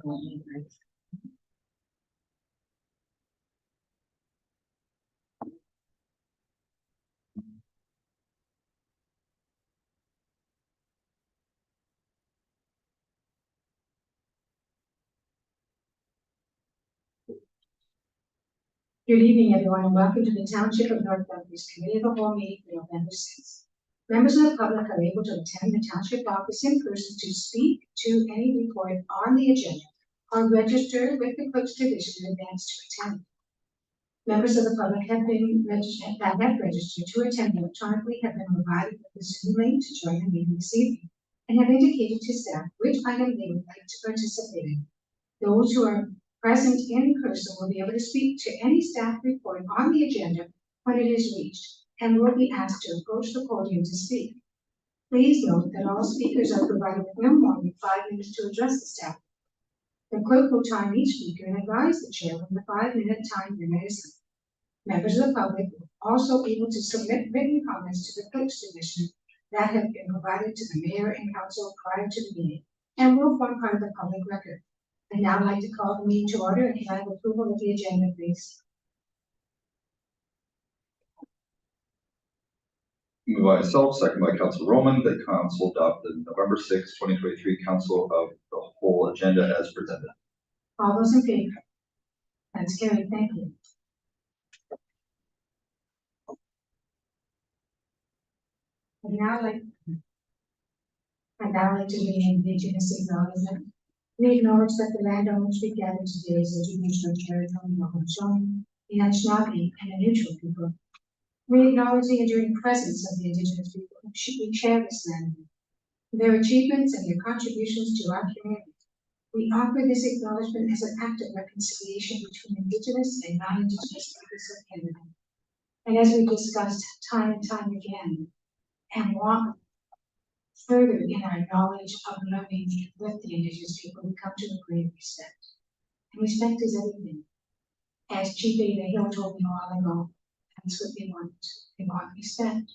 Good evening, everyone, and welcome to the Township of North Belfast Committee of the Whole meeting for November 6th. Members of the public are able to attend the Township office in person to speak to any report on the agenda or register with the clerk's division in advance to attend. Members of the public have registered to attend electronically have been provided with the Zoom link to join the meeting this evening and have indicated to staff which item they would like to participate in. Those who are present in person will be able to speak to any staff report on the agenda when it is reached and will be asked to approach the podium to speak. Please note that all speakers are provided with no more than 5 minutes to address the staff. The clerk will time each speaker and advise the chair when the 5-minute time limit is up. Members of the public are also able to submit written comments to the clerk's division that have been provided to the mayor and council prior to the meeting and will form part of the public record. I'd now like to call the meeting to order, and can I have approval of the agenda, please? Moved by myself, second by Council Roman, that Council adopt the November 6, 2023 Council of the Whole agenda as presented. All those in favor? That's carried. Thank you. I'd now like to begin the Indigenous acknowledgement. We acknowledge that the land on which we gather today is the traditional territory of Haudenosaunee, the Anishinaabe, and the neutral people. We acknowledge the enduring presence of the Indigenous people who we share this land with, their achievements and their contributions to our community. We offer this acknowledgement as an act of reconciliation between Indigenous and non-Indigenous peoples of Canada. And as we discussed time and time again, and want further in our knowledge of learning with the Indigenous people, we come to a great respect. And respect is everything. As Chief Ada Hill told me a while ago, that's what they want. They want respect.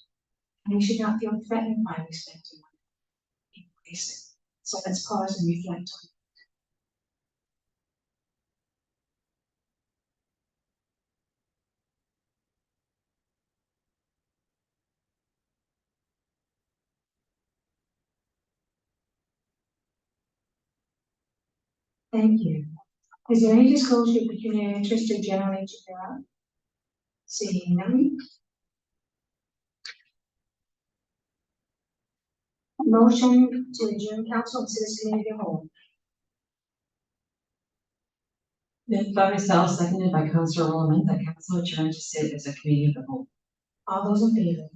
And we should not feel threatened by respect. Embrace it. So let's pause and reflect on it. Thank you. Is there any disclosure of pecuniary interest or general nature thereof? Seeing none. Motion to adjourn council and citizen committee of the whole. Moved by myself, seconded by Councillor Roman, that council adjourn to sit as a committee of the whole. All those in favor?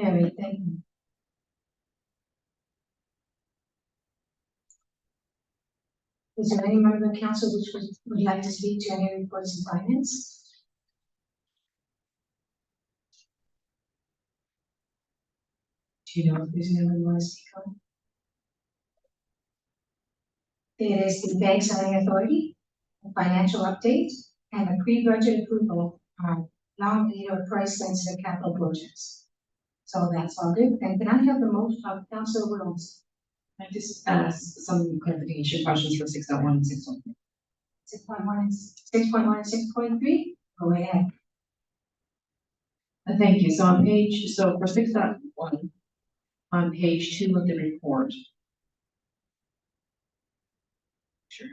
Carried. Thank you. Is there any member of the council which would like to speak to any reports of finance? Do you know if there's anyone who wants to speak on? It is the bank selling authority, a financial update, and a pre-budget approval on long lead or price sensitive capital projects. So that's all good. And can I have the motion of Councilor Williams? I just ask some clarification questions for 6.1 and 6.3. 6.1 and 6.3. Go ahead. Thank you. So for 6.1, on page 2 of the report. Sure.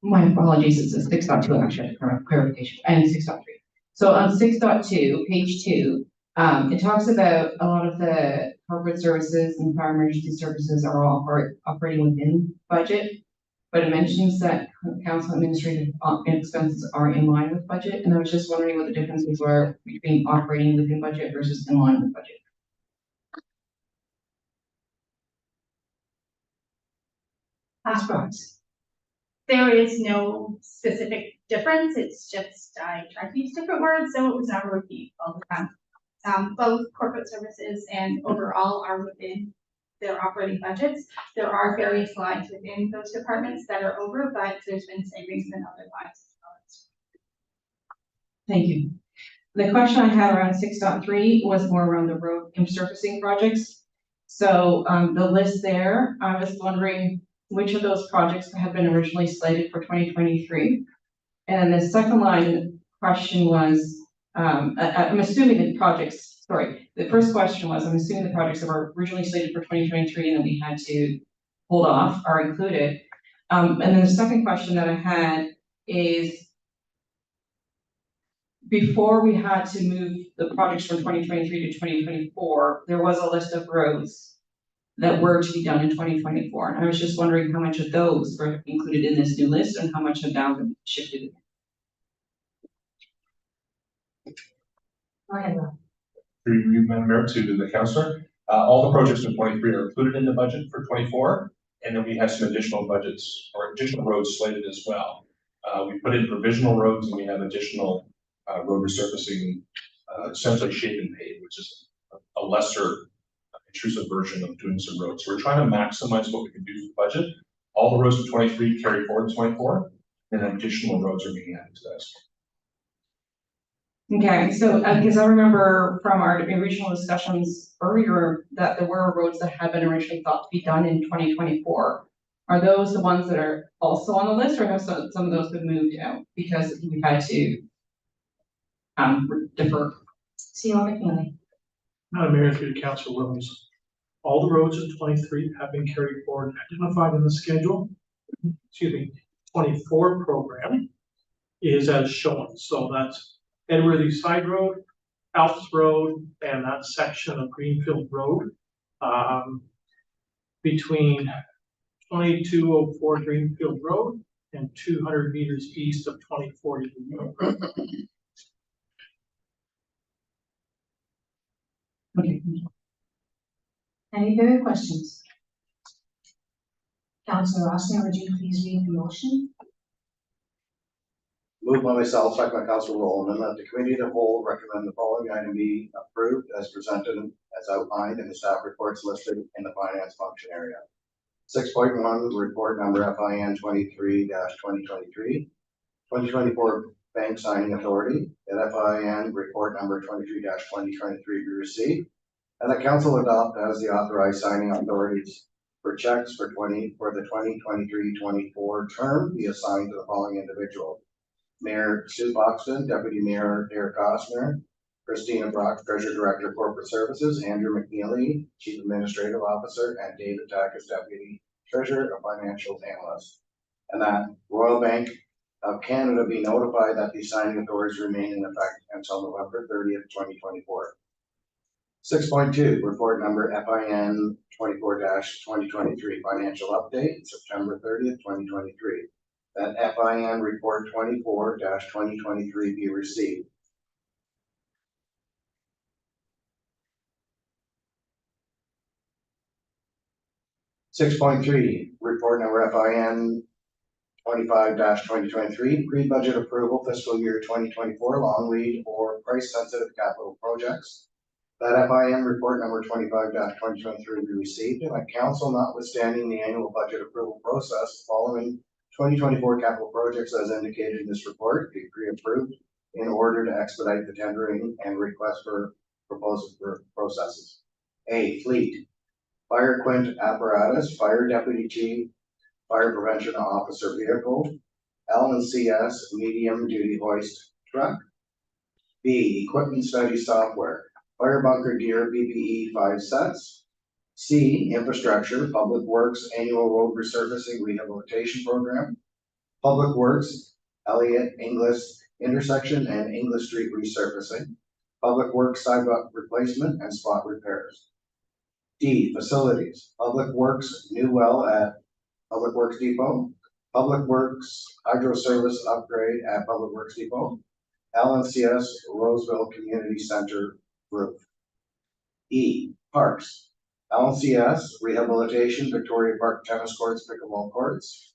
My apologies, it's a 6.2 actually, clarification, and 6.3. So on 6.2, page 2, it talks about a lot of the corporate services and fire emergency services are all operating within budget, but it mentions that council administrative expenses are in line with budget, and I was just wondering what the differences were between operating within budget versus in line with budget. There is no specific difference. It's just I try to use different words, so it was not a repeat all the time. Both corporate services and overall are within their operating budgets. There are various lines within those departments that are over, but there's been savings in other lines as well. Thank you. The question I had around 6.3 was more around the road resurfacing projects. So the list there, I was wondering which of those projects had been originally slated for 2023. And the second line question was, I'm assuming the projects, sorry, the first question was, I'm assuming the projects that were originally slated for 2023 and that we had to hold off are included. And then the second question that I had is, before we had to move the projects from 2023 to 2024, there was a list of roads that were to be done in 2024. And I was just wondering how much of those were included in this new list and how much have now been shifted. Go ahead, Rob. Through you, Madam Mayor, to the councillor. All the projects in 23 are included in the budget for 24, and then we have some additional budgets or additional roads slated as well. We put in provisional roads and we have additional road resurfacing, essentially shape and pave, which is a lesser intrusive version of doing some roads. So we're trying to maximize what we can do for budget. All the roads from 23 carry forward to 24, and then additional roads are being added to that. Okay, so because I remember from our original discussions earlier that there were roads that had been originally thought to be done in 2024. Are those the ones that are also on the list, or have some of those been moved out because we've had to defer? C.O. McNeely. Madam Mayor, through to Councillor Williams. All the roads in 23 have been carried forward, identified in the schedule. Excuse me, 24 program is as shown. So that's Edworthy Side Road, Alps Road, and that section of Greenfield Road. Between 2204 Greenfield Road and 200 meters east of 2040 Greenfield Road. Okay. Any further questions? Councillor Rossner, would you please read the motion? Moved by myself, second by Councillor Roman, that the committee of the whole recommend the following item be approved as presented as outlined in the staff reports listed in the finance function area. 6.1, report number FIN 23-2023, 2024 bank signing authority, that FIN report number 23-2023 be received, and the council adopt as the authorized signing authorities for checks for the 2023-24 term be assigned to the following individual. Mayor Sue Boxton, Deputy Mayor Derek Costner, Christina Brock, Treasurer Director Corporate Services, Andrew McNeely, Chief Administrative Officer, and David Takas, Deputy Treasurer and Financial Analyst. And that Royal Bank of Canada be notified that these signing authorities remain in effect until November 30th, 2024. 6.2, report number FIN 24-2023, financial update, September 30th, 2023. That FIN report 24-2023 be received. (6.3) Report number FIN 25-2023, pre-budget approval fiscal year 2024 long lead or price sensitive capital projects. That FIN report number 25-2023 be received, and that council, notwithstanding the annual budget approval process following 2024 capital projects as indicated in this report, be pre-approved in order to expedite the tendering and request for proposal for processes. A, fleet. Fire Quint apparatus, fire deputy chief, fire prevention officer vehicle, LNCS medium duty hoist truck. B, equipment study software, fire bunker gear PPE 5 sets. C, infrastructure, Public Works annual road resurfacing rehabilitation program, Public Works, Elliott, Inglis intersection and Inglis Street resurfacing, Public Works sidewalk replacement and spot repairs. D, facilities, Public Works new well at Public Works Depot, Public Works hydro service upgrade at Public Works Depot, LNCS Roseville Community Center roof. E, parks, LNCS rehabilitation, Victoria Park tennis courts, pickleball courts.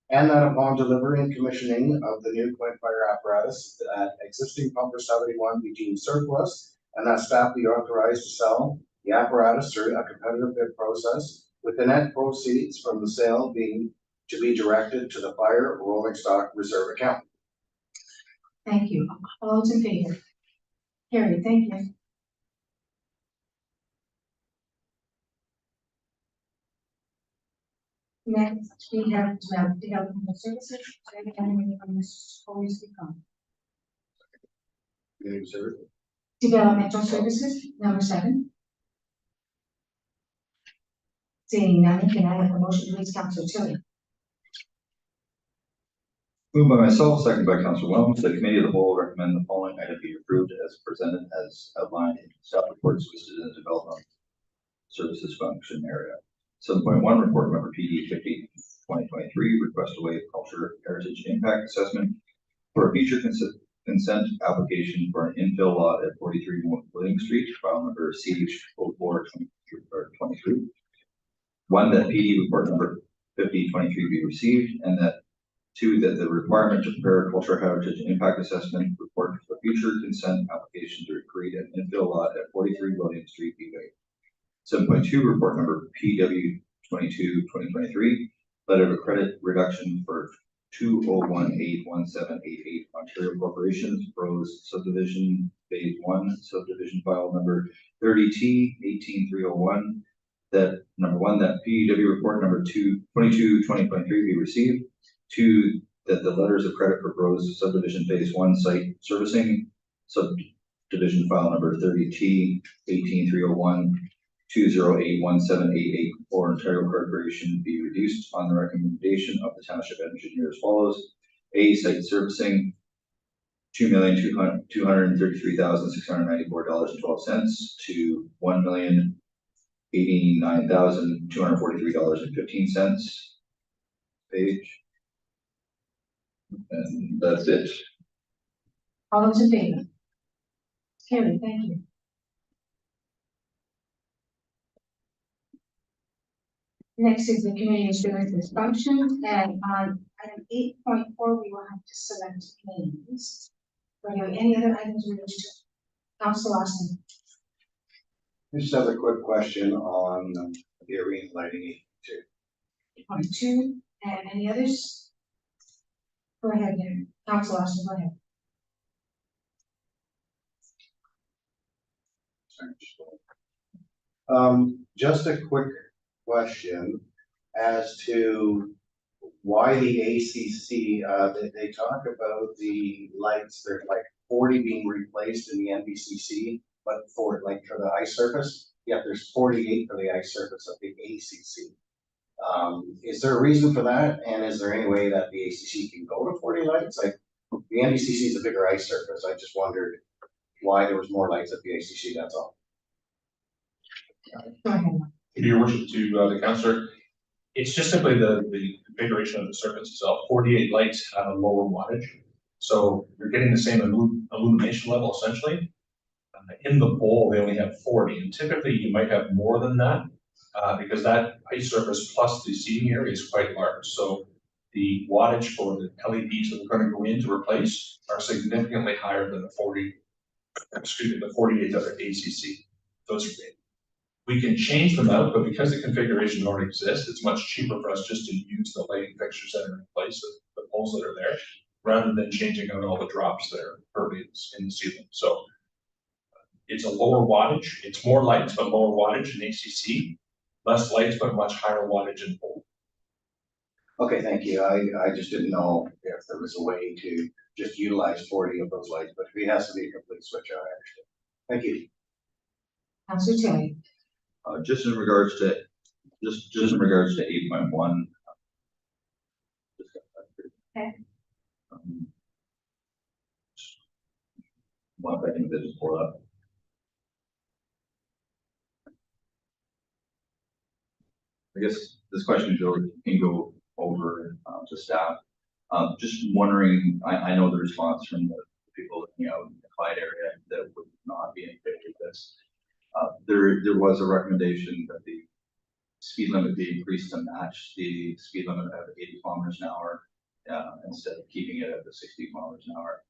And that upon delivery and commissioning of the new Quint fire apparatus, that existing pumper 71 be deemed surplus, and that staff be authorized to sell the apparatus through a competitive bid process, with the net proceeds from the sale to be directed to the fire rolling stock reserve account. Thank you. All those in favor? Carried, thank you. Next, we have developmental services. Anyone from this always become. Community service. Developmental services, number 7. Seeing none, can I have a motion, please, Councillor Tilly? Moved by myself, second by Councillor Williams, the committee of the whole recommend the following item be approved as presented as outlined in staff reports listed in the development services function area. 7.1 report number PD 50/2023 request to waive culture heritage impact assessment for a future consent application for an infill lot at 43 William Street, file number CH0423. 1, that PD report number 50/23 be received, and that 2, that the requirement to prepare a cultural heritage impact assessment report for future consent application to create an infill lot at 43 William Street be waived. 7.2 report number PW 22/2023, letter of credit reduction for 201-81788 Ontario Corporations, Rose Subdivision Phase 1, subdivision file number 30T18301. That number 1, that PW report number 22/2023 be received. 2, that the letters of credit for Rose Subdivision Phase 1 site servicing subdivision file number 30T18301 2081788 for Ontario Corporation be reduced on the recommendation of the township engineer as follows. A, site servicing $2,233,694.12 to $1,089,243.15. Page. And that's it. All those in favor? Carried, thank you. Next is the community services function, and on item 8.4, we will have to select names. Are there any other items we wish to? Council Austin. I just have a quick question on the arena lighting 8.2, and any others? Go ahead, Council Austin, go ahead. Just a quick question as to why the ACC, they talk about the lights, there's like 40 being replaced in the NBCC, but for the ice surface, yeah, there's 48 for the ice surface of the ACC. Is there a reason for that? And is there any way that the ACC can go to 40 lights? Like the NBCC is a bigger ice surface. I just wondered why there was more lights at the ACC, that's all. Go ahead. Your worship, to the councillor, it's just simply the configuration of the surface itself. 48 lights have a lower wattage, so you're getting the same illumination level essentially. In the bowl, they only have 40, and typically you might have more than that because that ice surface plus the seating area is quite large. So the wattage for the LEDs that we're going to go in to replace are significantly higher than the 48 that are ACC. We can change them out, but because the configuration already exists, it's much cheaper for us just to use the lighting fixtures that are in place, the poles that are there, rather than changing out all the drops that are currently in the ceiling. So it's a lower wattage. It's more lights, but lower wattage in ACC. Less lights, but much higher wattage in pole. Okay, thank you. I just didn't know if there was a way to just utilize 40 of those lights, but if it has to be a complete switch out, I understand. Thank you. Councilor Tilly. Just in regards to 8.1. Okay. One second to just pull it up. I guess this question can go over to staff. Just wondering, I know the response from the people looking out in the Clyde area that would not be in favor of this. There was a recommendation that the speed limit be increased to match the speed limit at 80 kilometers an hour instead of keeping it at the 60 kilometers an hour.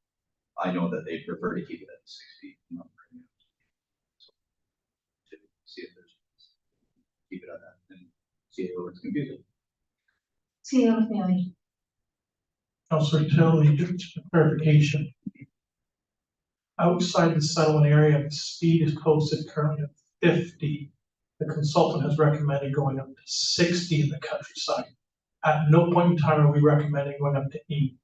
I know that they prefer to keep it at 60. So, to see if keep it at that and see if it's confusing. CEO McNally. Councillor Tilly, just for clarification. Outside the settlement area, the speed is posted currently at 50. The consultant has recommended going up to 60 in the countryside. At no point in time are we recommending going up to 80.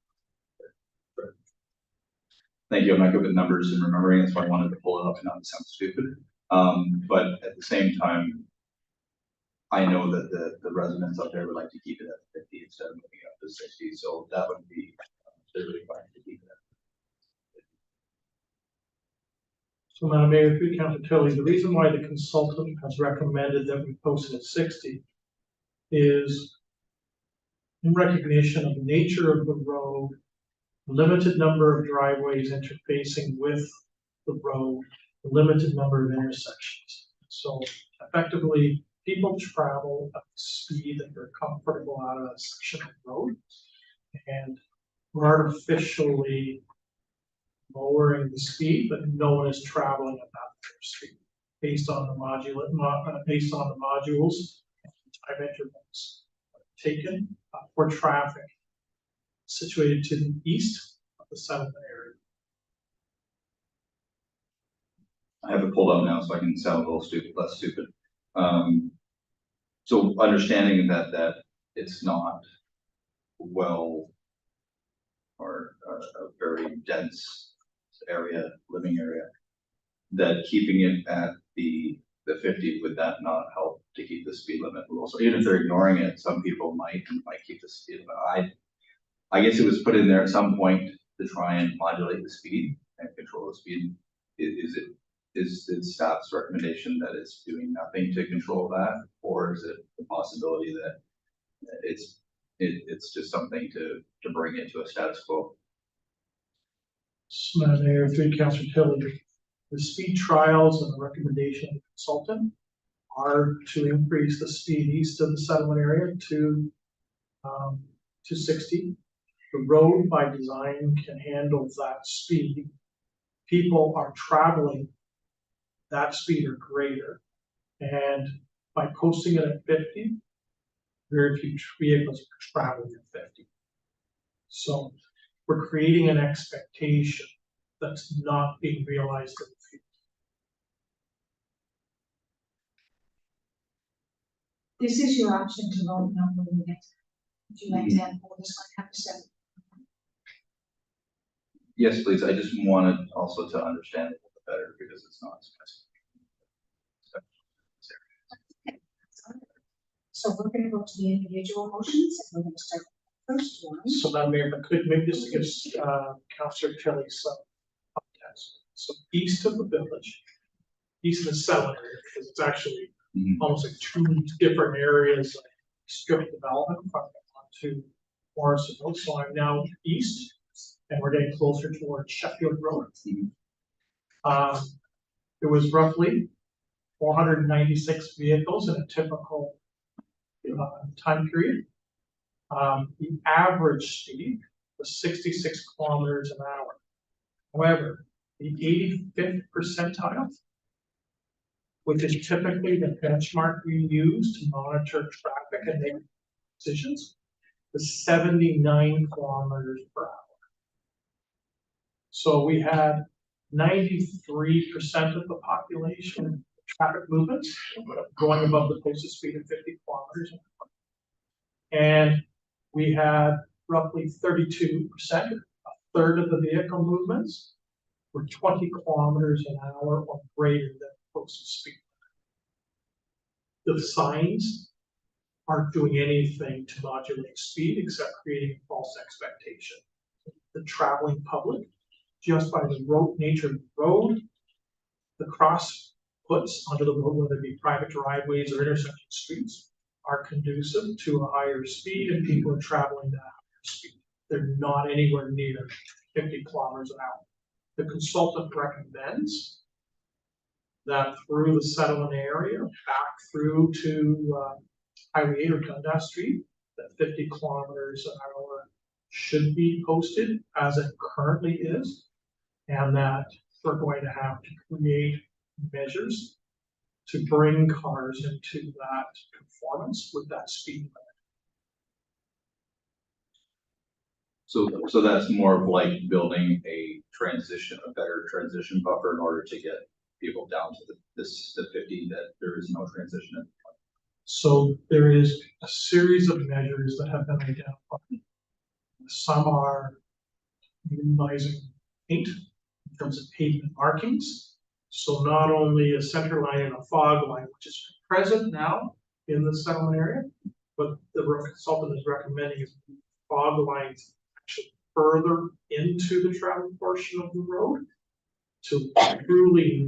Thank you. I'm not good with numbers and remembering, that's why I wanted to pull it up and not sound stupid. But at the same time, I know that the residents up there would like to keep it at 50 instead of moving up to 60, so that would be really fine to keep it at. So Madam Mayor, through Councillor Tilly, the reason why the consultant has recommended that we post it at 60 is in recognition of the nature of the road, limited number of driveways interfacing with the road, limited number of intersections. So effectively, people travel at the speed that they're comfortable out of a section of road, and we're artificially lowering the speed, but no one is traveling at that speed based on the modules and time intervals taken for traffic situated to the east of the settlement area. I have it pulled up now, so I can sound a little less stupid. So understanding that it's not well or a very dense area, living area, that keeping it at the 50, would that not help to keep the speed limit low? So even if they're ignoring it, some people might keep the speed limit. I guess it was put in there at some point to try and modulate the speed and control the speed. Is it staff's recommendation that it's doing nothing to control that, or is it the possibility that it's just something to bring it to a status quo? Madam Mayor, through Councillor Tilly, the speed trials and the recommendation of the consultant are to increase the speed east of the settlement area to 60. The road by design can handle that speed. People are traveling that speed or greater, and by posting it at 50, very few vehicles are traveling at 50. So we're creating an expectation that's not being realized in the future. This is your option to vote no moving it. Would you like to have this one have to say? Yes, please. I just wanted also to understand it a little bit better because it's not specific. So we're going to go to the individual motions, and we're going to start with the first one. So Madam Mayor, if I could maybe just give Councillor Kelly some context. So east of the village, east of the settlement area, because it's actually almost like two different areas, like strip development from onto Morrisonville. So I'm now east, and we're getting closer towards Sheffield Road. There was roughly 496 vehicles in a typical time period. The average speed was 66 kilometers an hour. However, the 85th percentile, which is typically the benchmark we use to monitor traffic and make decisions, was 79 kilometers per hour. So we had 93% of the population traffic movements going above the posted speed of 50 kilometers an hour. And we had roughly 32%, a third of the vehicle movements were 20 kilometers an hour or greater than the posted speed. The signs aren't doing anything to modulate speed except creating a false expectation. The traveling public, just by the road nature of the road, the cross puts onto the road, whether it be private driveways or intersection streets, are conducive to a higher speed, and people are traveling that higher speed. They're not anywhere near 50 kilometers an hour. The consultant recommends that through the settlement area, back through to Highway 8 or Dundas Street, that 50 kilometers an hour should be posted as it currently is, and that we're going to have to create measures to bring cars into that conformance with that speed limit. So that's more of like building a better transition buffer in order to get people down to the 50, that there is no transition. So there is a series of measures that have been identified. Some are minimizing paint in terms of pavement markings. So not only a center line and a fog line, which is present now in the settlement area, but the consultant is recommending is fog lines actually further into the travel portion of the road to truly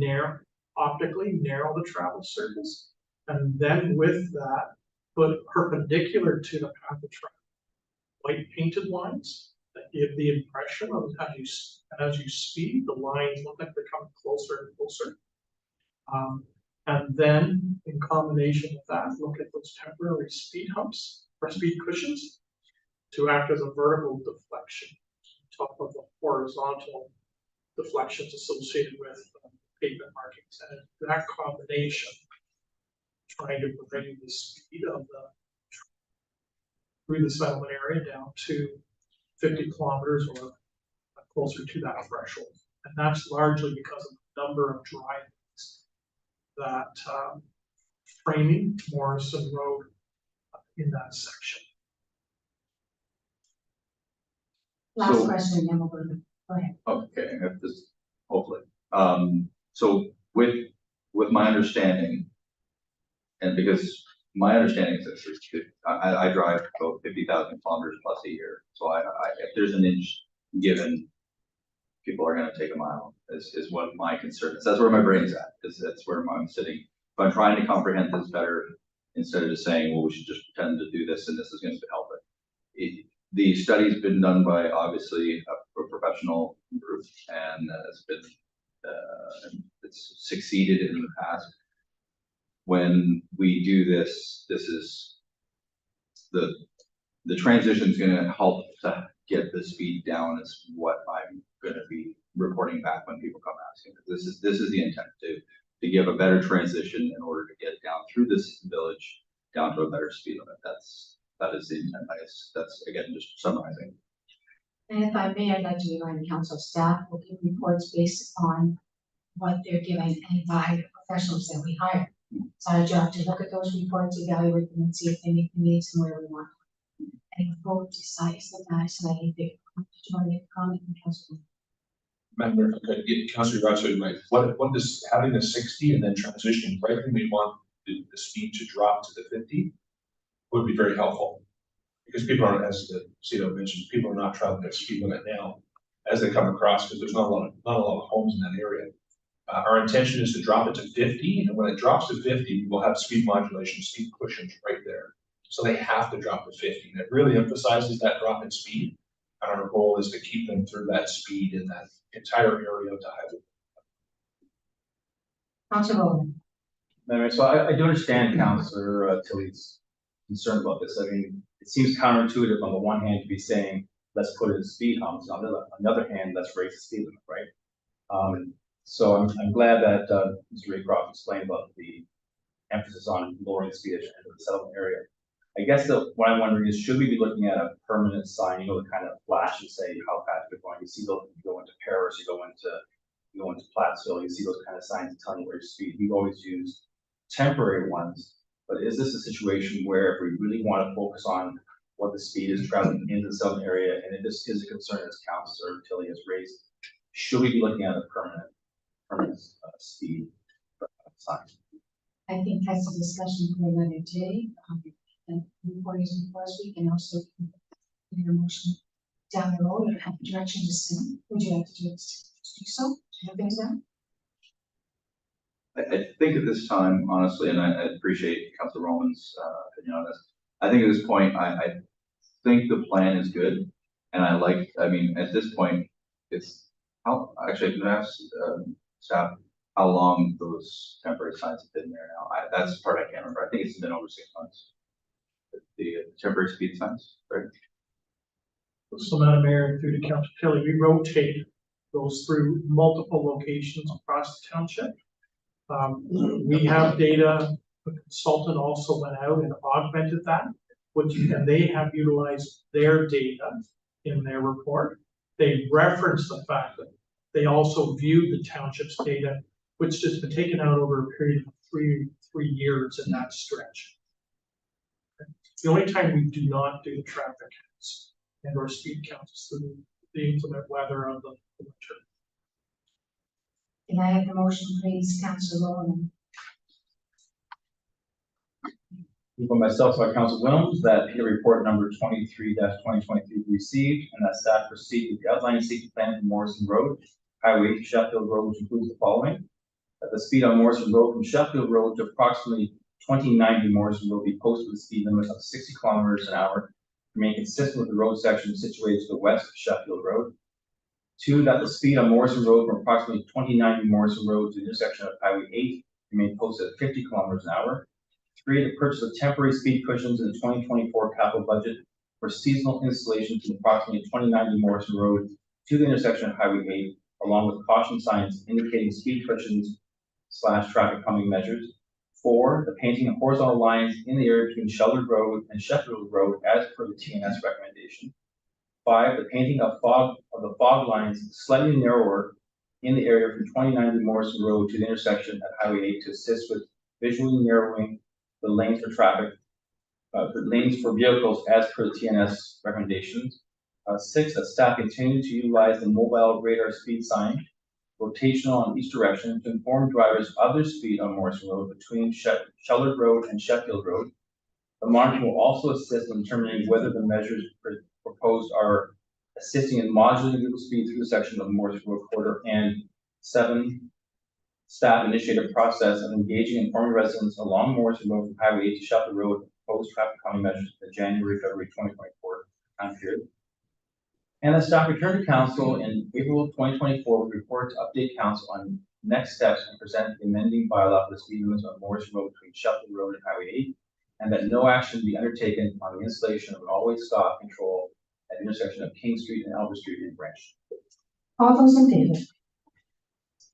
optically narrow the travel surface. And then with that, put perpendicular to the path of travel, white painted lines that give the impression of as you speed, the lines look like they're coming closer and closer. And then in combination with that, look at those temporary speed humps or speed cushions to act as a vertical deflection on top of the horizontal deflections associated with pavement markings. And that combination, trying to bring the speed of through the settlement area down to 50 kilometers or closer to that threshold. And that's largely because of the number of driveways that framing Morrison Road in that section. Last So- question, and then we'll go ahead. Okay, if this, hopefully. So with my understanding, and because my understanding is that I drive about 50,000 kilometers plus a year. So if there's an inch given, people are gonna take a mile, is what my concern is. That's where my brain's at, that's where I'm sitting. But I'm trying to comprehend this better, instead of just saying, well, we should just pretend to do this and this is going to help it. The study's been done by obviously a professional group, and it's been, it's succeeded in the past. When we do this, this is the transition is going to help to get the speed down, is what I'm going to be reporting back when people come asking. This is the intent, to give a better transition in order to get down through this village down to a better speed limit. That is the intent. That's again just summarizing. And if I may, I'd like to remind the council staff will give reports based on what they're given and by the professionals that we hire. It's our job to look at those reports, evaluate them, and see if they meet the needs and where we want. And vote decides that that's not a big. Do you want to make a comment, Councilor? Member, if I could get Councilor Rothschild, right, what does having a 60 and then transitioning right when we want the speed to drop to the 50 would be very helpful. Because people aren't, as the CEO mentioned, people are not traveling at speed limit now as they come across, because there's not a lot of homes in that area. Our intention is to drop it to 50, and when it drops to 50, we'll have speed modulation, speed cushions right there. So they have to drop to 50, and it really emphasizes that drop in speed. And our goal is to keep them through that speed in that entire area of the highway. Councilor Rowland. Anyway, so I do understand Councillor Tilley's concern about this. I mean, it seems counterintuitive on the one hand to be saying, let's put in speed humps. On the other hand, let's raise the speed limit, right? So I'm glad that Mr. Raycroft explained about the emphasis on lowering the speed at the settlement area. I guess what I'm wondering is, should we be looking at a permanent sign, you know, to kind of flash and say how fast you're going? You see those, you go into Paris, you go into Plattsville, you see those kind of signs telling you where your speed. We've always used temporary ones, but is this a situation where if we really want to focus on what the speed is traveling into the southern area, and if this is a concern as Councillor Tilley has raised, should we be looking at a permanent speed sign? I think that's a discussion for another day. And report is before us, we can also make a motion down the road and have direction to send. Would you like to do so? Do you have things down? I think at this time, honestly, and I appreciate Councilor Roman's opinion on this. I think at this point, I think the plan is good, and I mean, at this point, it's how actually I can ask staff how long those temporary signs have been there now. That's the part I can't remember. I think it's been over 6 months. The temporary speed signs, right? So Madam Mayor, through to Councilor Tilley, we rotate those through multiple locations across the township. We have data, the consultant also went out and augmented that, and they have utilized their data in their report. They referenced the fact that they also viewed the township's data, which has been taken out over a period of three years in that stretch. The only time we do not do the traffic counts and or speed counts is through the inclement weather of the winter. Can I have the motion, please, Councillor Rowland? Moved by myself, by Council Williams, that PA report number 23-2023 be received, and that staff proceed with the outline safety plan for Morrison Road, Highway to Sheffield Road, which includes the following: that the speed on Morrison Road from Sheffield Road to approximately 2090 Morrison Road be posted with a speed limit of 60 kilometers an hour, remain consistent with the road section situated to the west of Sheffield Road. 2, that the speed on Morrison Road from approximately 2090 Morrison Road to the intersection of Highway 8 remain posted at 50 kilometers an hour. 3, the purchase of temporary speed cushions in the 2024 capital budget for seasonal installations in approximately 2090 Morrison Road to the intersection of Highway 8, along with caution signs indicating speed cushions / traffic calming measures. 4, the painting of horizontal lines in the area between Shellard Road and Sheffield Road as per the TNS recommendation. 5, the painting of the fog lines slightly narrower in the area from 2090 Morrison Road to the intersection at Highway 8 to assist with visually narrowing the lanes for traffic, the lanes for vehicles as per the TNS recommendations. 6, that staff continue to utilize the mobile radar speed sign, rotational in each direction, to inform drivers of their speed on Morrison Road between Shellard Road and Sheffield Road. The monitoring will also assist in determining whether the measures proposed are assisting in modulating vehicle speed through the section of Morrison Road corridor. And 7, staff initiate a process of engaging and informing residents along Morrison Road from Highway 8 to Sheffield Road proposed traffic calming measures in the January-February 2024 time period. And the staff return to council in April 2024 with a report to update council on next steps and present the amending bylaw for the speed limits on Morrison Road between Sheffield Road and Highway 8, and that no action be undertaken on the installation of an all-way stop control at the intersection of King Street and Albert Street in Branch. All those in favor?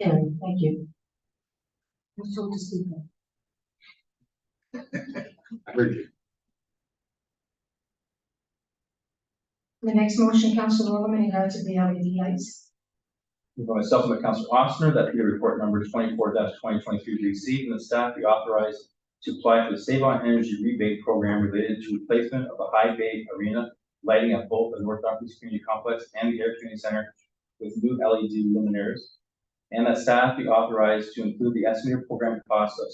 Carried, thank you. Who's told to speak now? I heard you. The next motion, Councillor Rowland, in regard to the LED lights. Moved by myself and by Councillor Ossner that PA report number 24-2023 be received, and the staff be authorized to apply for the Save On Energy rebate program related to replacement of the high bay arena lighting at both the North Dunkeys Community Complex and the Air Community Center with new LED luminaires, and that staff be authorized to include the estimated program cost of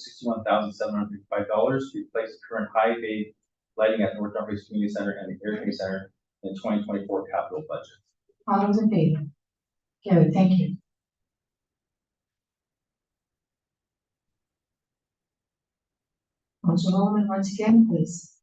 $61,755 to replace the current high bay lighting at North Dunkeys Community Center and the Air Community Center in 2024 capital budget. All those in favor? Carried, thank you. Councillor Rowland, once again, please.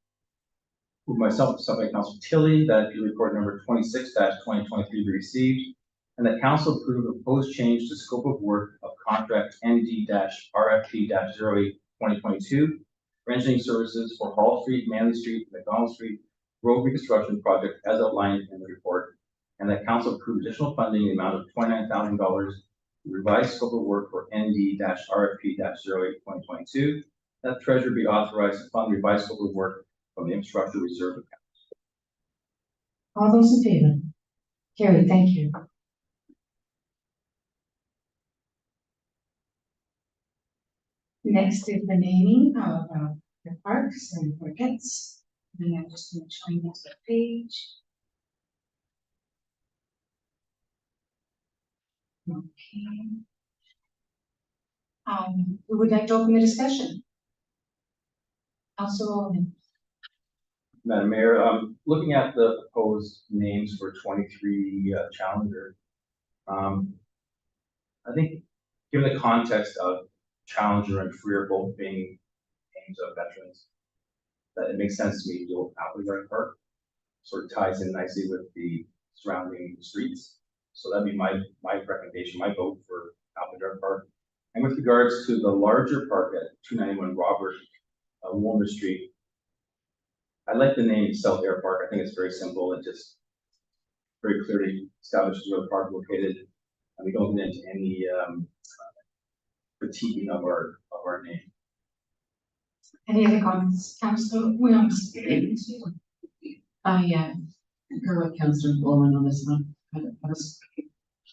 Moved myself, by Councillor Tilly, that the report number 26-2023 be received, and that council approve the proposed change to scope of work of contract ND-RFP-08 2022 for engineering services for Hall Street, Manley Street, McDonald Street road reconstruction project as outlined in the report, and that council approve additional funding in the amount of $29,000 to revise scope of work for ND-RFP-08 2022. That treasurer be authorized to fund the revised scope of work from the infrastructure reserve account. All those in favor? Carried, thank you. Next is the naming of the parks and projects. And I'm just going to join this page. Okay. We would like to open the discussion. Councillor Rowland. Madam Mayor, looking at the proposed names for 23 Challenger, I think given the context of Challenger and Freer both being names of veterans, that it makes sense to me to do Appleyard Park. Sort of ties in nicely with the surrounding streets. So that'd be my recommendation, my vote for Appleyard Park. And with regards to the larger park at 291 Robert Walmer Street, I like the name South Air Park. I think it's very simple and just very clearly establishes where the park is located. And we don't get into any critiquing of our name. Any other comments? Councillor Williams? I concur with Councillor Bowman on this one. I was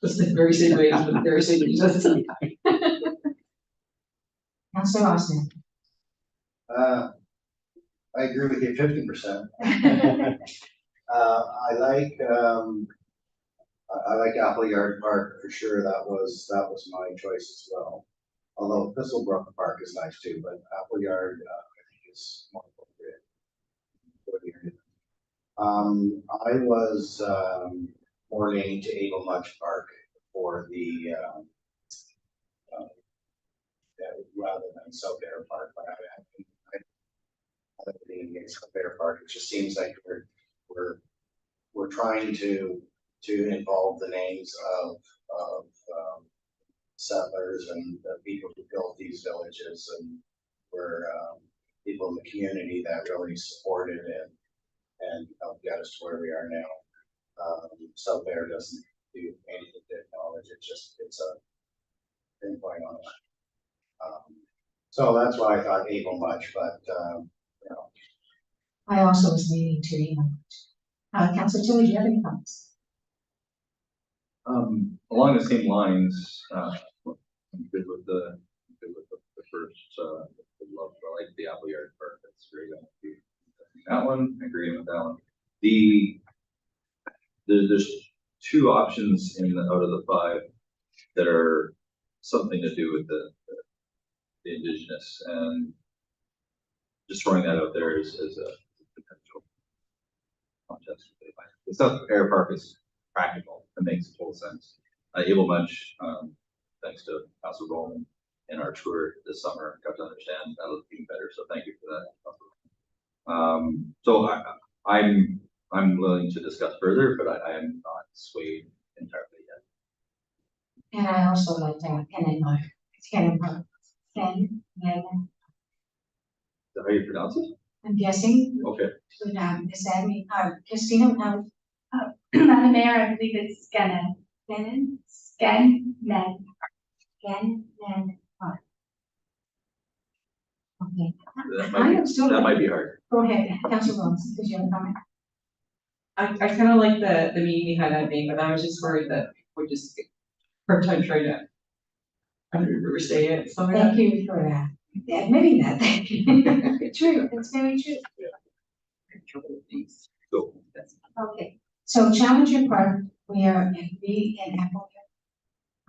just the very same way, the very same reason. Councillor Austin? I agree with you 50%. I like, I like Appleyard Park for sure. That was my choice as well. Although Thistlebrook Park is nice too, but Appleyard, I think is more appropriate. I was, more leaning to Eagle Mudge Park for the, rather than South Air Park, but I think against South Air Park, it just seems like we're trying to involve the names of settlers and the people who built these villages, and were people in the community that really supported it and helped get us to where we are now. South Air doesn't do anything to acknowledge it, it's a thing going on. So that's why I thought Eagle Mudge, but you know. I also was leaning to Eagle Mudge. Councillor Tilly, do you have any comments? Along the same lines, I'm good with the first, I like the Appleyard Park, that's very good. That one, I agree with that one. There's two options out of the 5 that are something to do with the Indigenous, and just throwing that out there as a potential contest. The South Air Park is practical. It makes total sense. Eagle Mudge, thanks to Councilor Bowman and our tour this summer, got to understand that was even better. So thank you for that. So I'm willing to discuss further, but I am not swayed entirely yet. And I also like that Kennenmark. It's Kennenmark. Ken, Is that how you pronounce it? I'm guessing. Okay. Would Ms. Admin, Christina, Madam Mayor, I believe it's Skennen. Kennen, Skennen. Park. Okay. That might be hard. Go ahead, Councillor Williams, did you have a comment? I kind of like the meaning behind that name, but I was just worried that we're just hard time trying to say it. So Thank you for admitting that. Thank you. True, it's very true. Go. Okay, so Challenger Park, we are in Apple.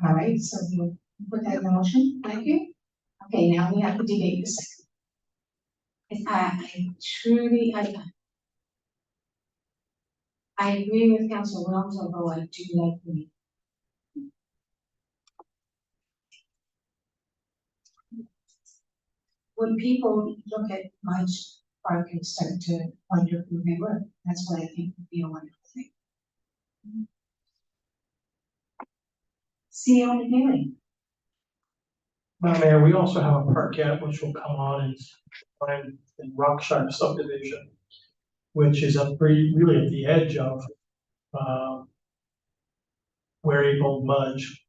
All right, so we'll put that in the motion. Thank you. Okay, now we have to debate the second. I agree with Councilor Williams, although I do like the name. When people look at Mudge Park and start to wonder who they were, that's what I think would be a wonderful thing. CEO McNeely. Madam Mayor, we also have a parkette which will come on in Rockshire subdivision, which is really at the edge of where Eagle Mudge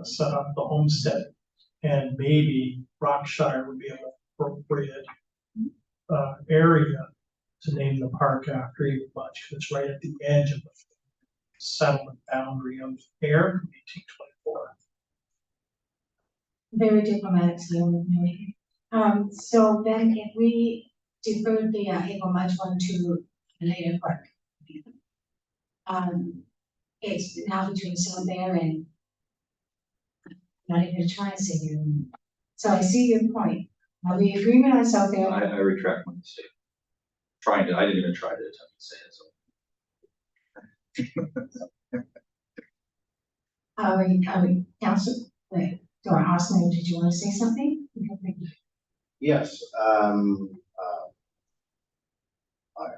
set up the homestead, and maybe Rockshire would be an appropriate area to name the park after Eagle Mudge, because it's right at the edge of the settlement boundary of Ayr from 1824. Very diplomatic, CEO McNeely. So then if we defer the Eagle Mudge one to Later Park. It's now between South Air and not even trying to say your name. So I see your point. Now the agreement on South Air. I retract my mistake. I didn't even try to attempt to say it. So. Council, Dora Austin, did you want to say something? Yes, I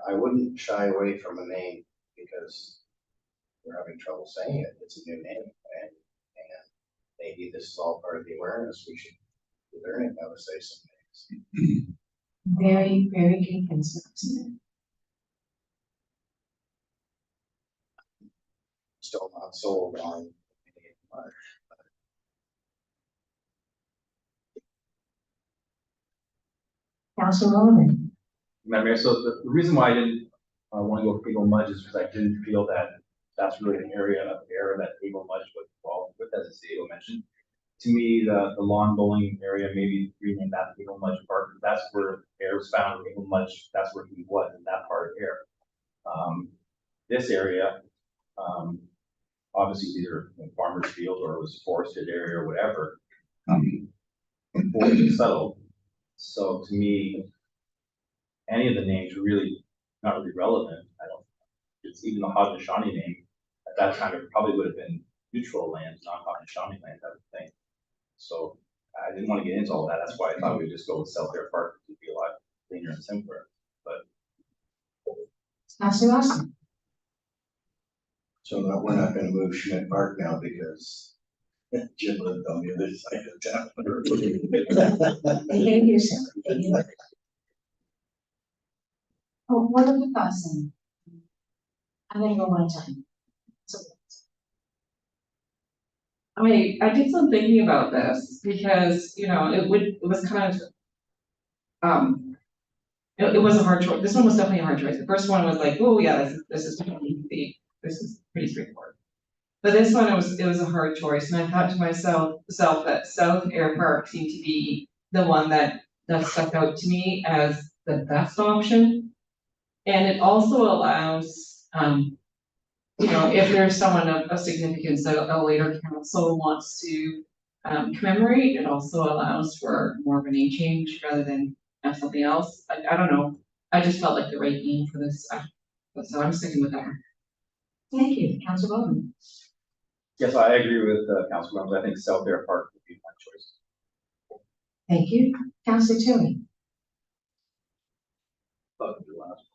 wouldn't shy away from a name because we're having trouble saying it. It's a new name, and maybe this is all part of the awareness. We should be learning how to say some names. Very, very good concept. Still not sold on any of Councilor Norman. Madam Mayor, so the reason why I didn't want to go with Eagle Mudge is because I didn't feel that that's really an area of air that Eagle Mudge would fall with, as the CEO mentioned. To me, the lawn bowling area, maybe rename that Eagle Mudge Park, that's where air was found, Eagle Mudge, that's where he was, in that part of air. This area, obviously either in farmer's field or it was forested area or whatever, before it was settled. So to me, any of the names are really not really relevant. I don't, it's even the Haudenosaunee name, at that time, it probably would have been neutral lands, not Haudenosaunee land, I would think. So I didn't want to get into all that. That's why I thought we'd just go with South Air Park. It'd be a lot cleaner and simpler. But Councilor Austin. So that we're not gonna move Schmidt Park now because Jim lived on the other side of town. Behave yourself. Oh, what are the thoughts then? I'm gonna go one time. So, I did some thinking about this because, you know, it was kind of, it was a hard choice. This one was definitely a hard choice. The first one was like, oh yeah, this is pretty straightforward. But this one, it was a hard choice, and I thought to myself that South Air Park seemed to be the one that stuck out to me as the best option. And it also allows, you know, if there's someone of significance that a later council wants to commemorate, it also allows for more of a name change rather than something else. I don't know. I just felt like the right name for this, so I'm sticking with that. thank you, Councilor Bowman. yes, I agree with Councilor Williams. I think South Air Park would be my choice. Thank you, Councilor Tilly. Love to do last.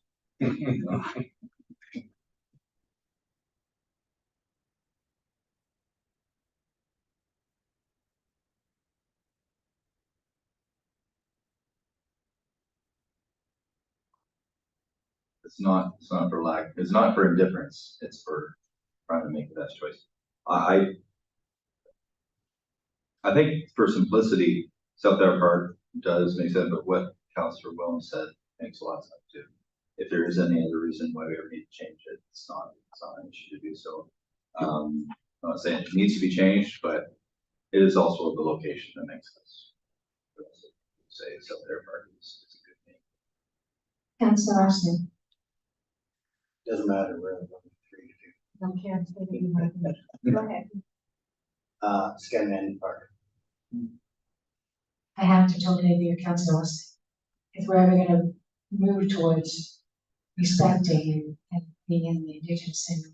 It's not for lack, it's not for indifference, it's for trying to make the best choice. I think for simplicity, South Air Park does make sense, but what Councilor Williams said makes a lot of sense too. If there is any other reason why we ever need to change it, it's not an issue to do so. I'm not saying it needs to be changed, but it is also the location that makes sense. Say South Air Park is a good name. Councilor Austin. Doesn't matter, we're in 3 to Don't care. Go ahead. 2. Scannon Park. I have to totally agree with Councilor Austin. If we're ever gonna move towards respecting and being in the Indigenous and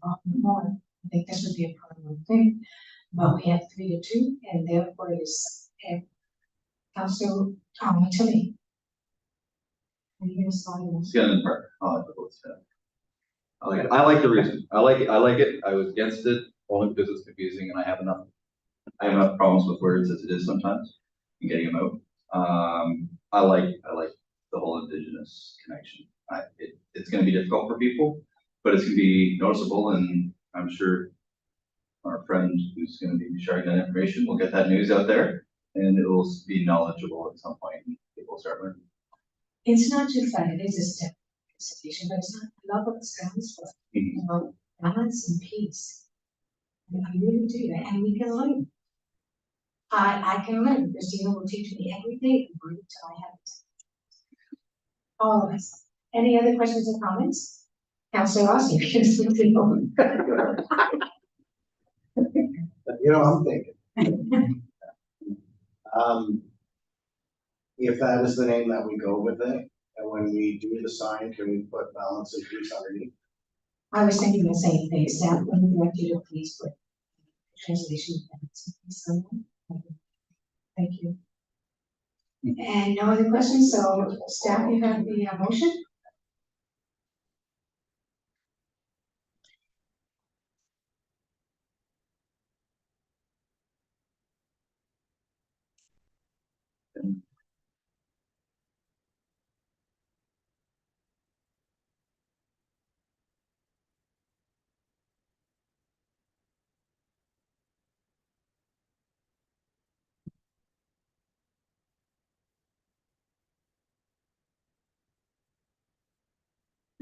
more, I think this would be a problem thing. But we have 3 to 2, and therefore it is Councilor Tilly. Are you gonna start with? Scanlon Park, I like the vote. I like it. I like the reason. I like it. I was against it only because it's confusing and I have enough problems with words as it is sometimes and getting them out. I like the whole Indigenous connection. It's going to be difficult for people, but it's going to be noticeable, and I'm sure our friend who's going to be sharing that information will get that news out there, and it will be knowledgeable at some point, and people will start learning. It's not too far, it is a step situation, but it's not, I love what it stands for, you know, balance and peace. And I really do that, and we can learn. I can learn, Christina will teach me every day until I have it. All of us. Any other questions or comments? Councilor Rossi, you can speak to you. You know, I'm thinking. If that is the name that we go with it, and when we do the sign, can we put balance and peace underneath? I was thinking the same thing, staff, when we direct you to please put translation of balance and peace somewhere. Thank you. And no other questions, so staff, you have the motion?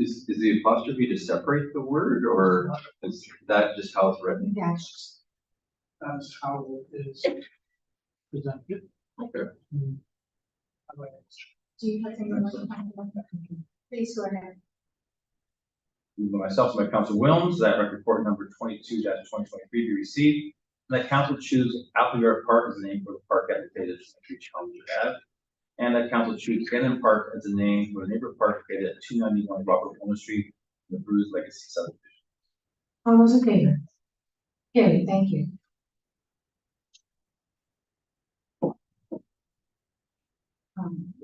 Is the apostrophe to separate the word, or is that just how it's written? That's That's how it is presented. Okay. do you have anything? Please go ahead. Moved by myself and by Council Williams, that record report number 22-2023 be received, and that council choose Appleyard Park as the name for the park advocated at Century Challenger Ave, and that council choose Gannon Park as the name for the neighborhood park located at 291 Robert Wilmer Street, in the Bruce Legacy subdivision. All those in favor? Carried, thank you.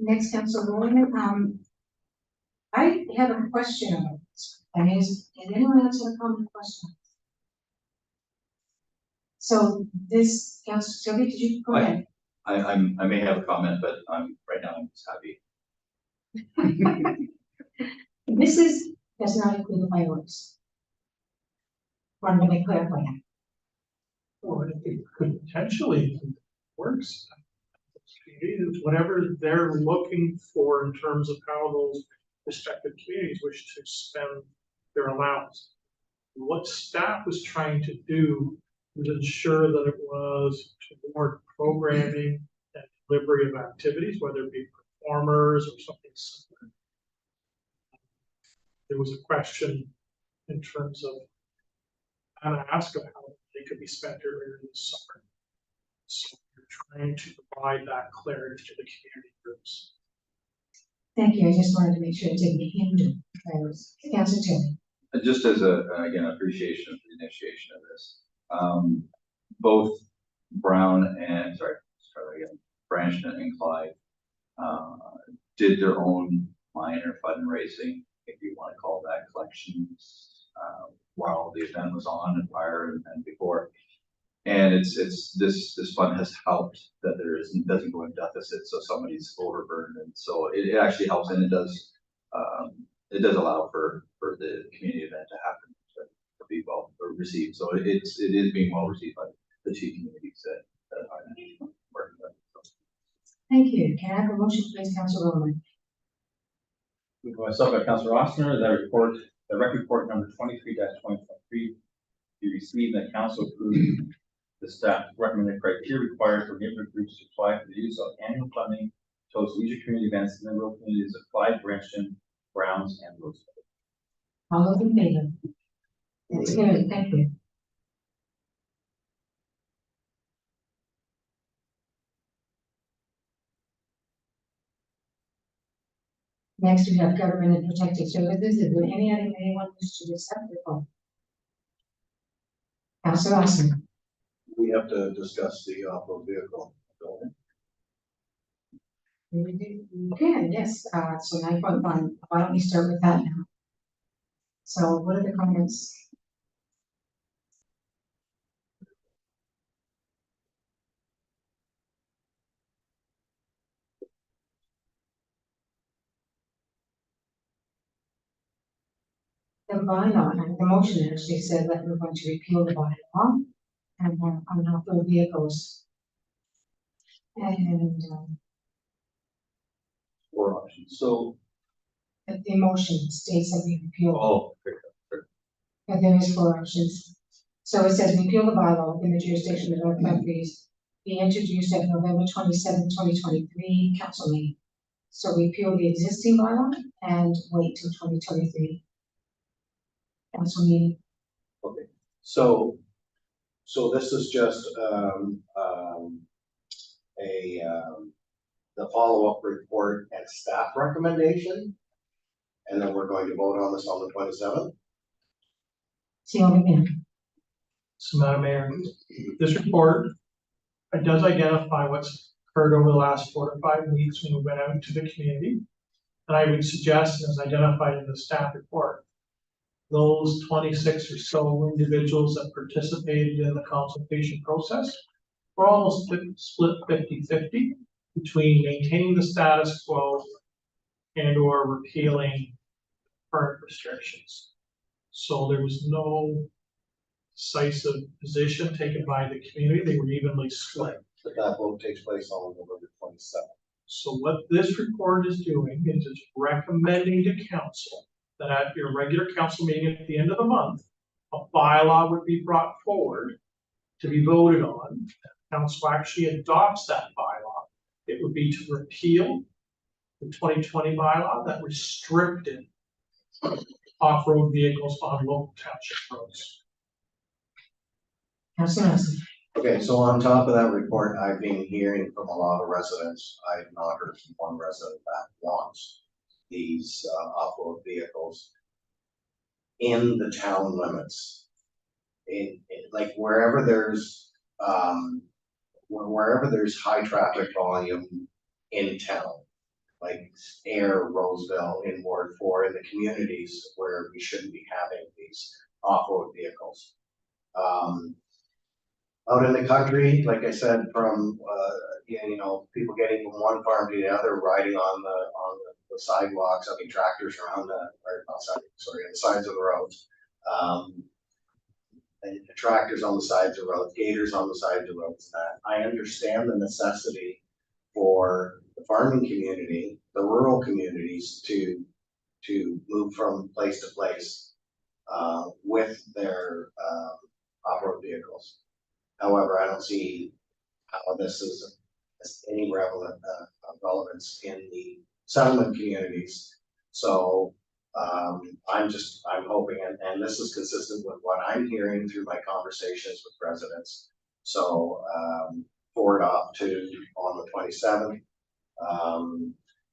Next, Council Roman, I have a question about this, and is anyone else have a comment or question? So this, Council Sylvia, did you go ahead? I may have a comment, but right now I'm just happy. This does not include the fireworks. I'm going to clarify that. Or it could potentially works. Whatever they're looking for in terms of how those respective communities wish to spend their allowance. What staff was trying to do was ensure that it was toward programming and delivery of activities, whether it be performers or something similar. There was a question in terms of how to ask of how they could be spent earlier this summer. So we're trying to provide that clarity to the community groups. Thank you. I just wanted to make sure it didn't hinder fireworks. Council Tilly. Just as again, appreciation of the initiation of this. Both Brown and, Branchton and Clyde did their own minor fundraising, if you want to call that, collections, while the event was on and prior and before. And this fund has helped that doesn't go in deficit, so somebody's overburdened, and so it actually helps, and it does allow for the community event to happen, to be well received. So it is being well received by the two communities that I'm working with. So. Thank you. Can I have a motion, please, Council Roman? Moved by myself by Councilor Ossner, the record report number 23-2023 be received, and that council approved the staff recommended criteria required for neighborhood groups to apply for the use of annual funding towards leisure community events in the rural communities of Clyde, Branchton, Browns, and Roseville. All those in favor? That's carried. Thank you. Next, we have government and protective services. Is there anyone wish to accept the call? Councilor Austin. We have to discuss the off-road vehicle building. We can, yes. So 9.1, why don't we start with that now? So what are the comments? The bylaw, and the motion actually said that we're going to repeal the bylaw and on off-road vehicles. And Four options. So, the motion states that we repeal. oh, But there is 4 options. So it says repeal the bylaw in the jurisdiction of North Dumfries, be introduced at November 27, 2023 council meeting. So repeal the existing bylaw and wait till 2023 council meeting. Okay, so this is just, the follow-up report and staff recommendation. And then we're going to vote on this on the 27th. See you again. So Madam Mayor, this report, it does identify what's occurred over the last 4 to 5 weeks when we went out to the community. And I would suggest, as identified in the staff report, those 26 or so individuals that participated in the consultation process were almost split 50-50 between maintaining the status quo and or repealing current restrictions. So there was no decisive position taken by the community. They were evenly split. But that vote takes place on November 27th. So what this report is doing is it's recommending to council that at your regular council meeting at the end of the month, a bylaw would be brought forward to be voted on. Council actually adopts that bylaw. It would be to repeal the 2020 bylaw that restricted off-road vehicles on local township roads. Councilor Nelson. Okay, so on top of that report, I've been hearing from a lot of residents. I have not heard from one resident that wants these off-road vehicles in the town limits. Like wherever there's wherever there's high traffic volume in town, like Ayr, Roseville, in Ward 4, in the communities where we shouldn't be having these off-road vehicles. Out in the country, like I said, from you know, people getting from one farm to the other, riding on the sidewalks, I mean tractors around the, or not side, sorry, on the sides of the roads. And the tractors on the sides of roads, gators on the sides of roads. That I understand the necessity for the farming community, the rural communities to move from place to place with their off-road vehicles. However, I don't see how this is any relevance in the settlement communities. So I'm hoping, and this is consistent with what I'm hearing through my conversations with residents. So forward off to on the 27th.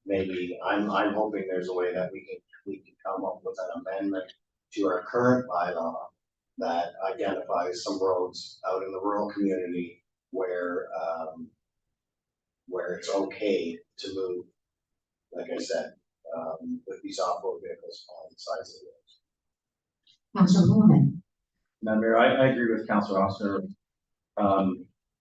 Maybe I'm hoping there's a way that we can come up with an amendment to our current bylaw that identifies some roads out in the rural community where it's okay to move, like I said, with these off-road vehicles on the sides of the roads. Councilor Norman. Madam Mayor, I agree with Councilor Ossner.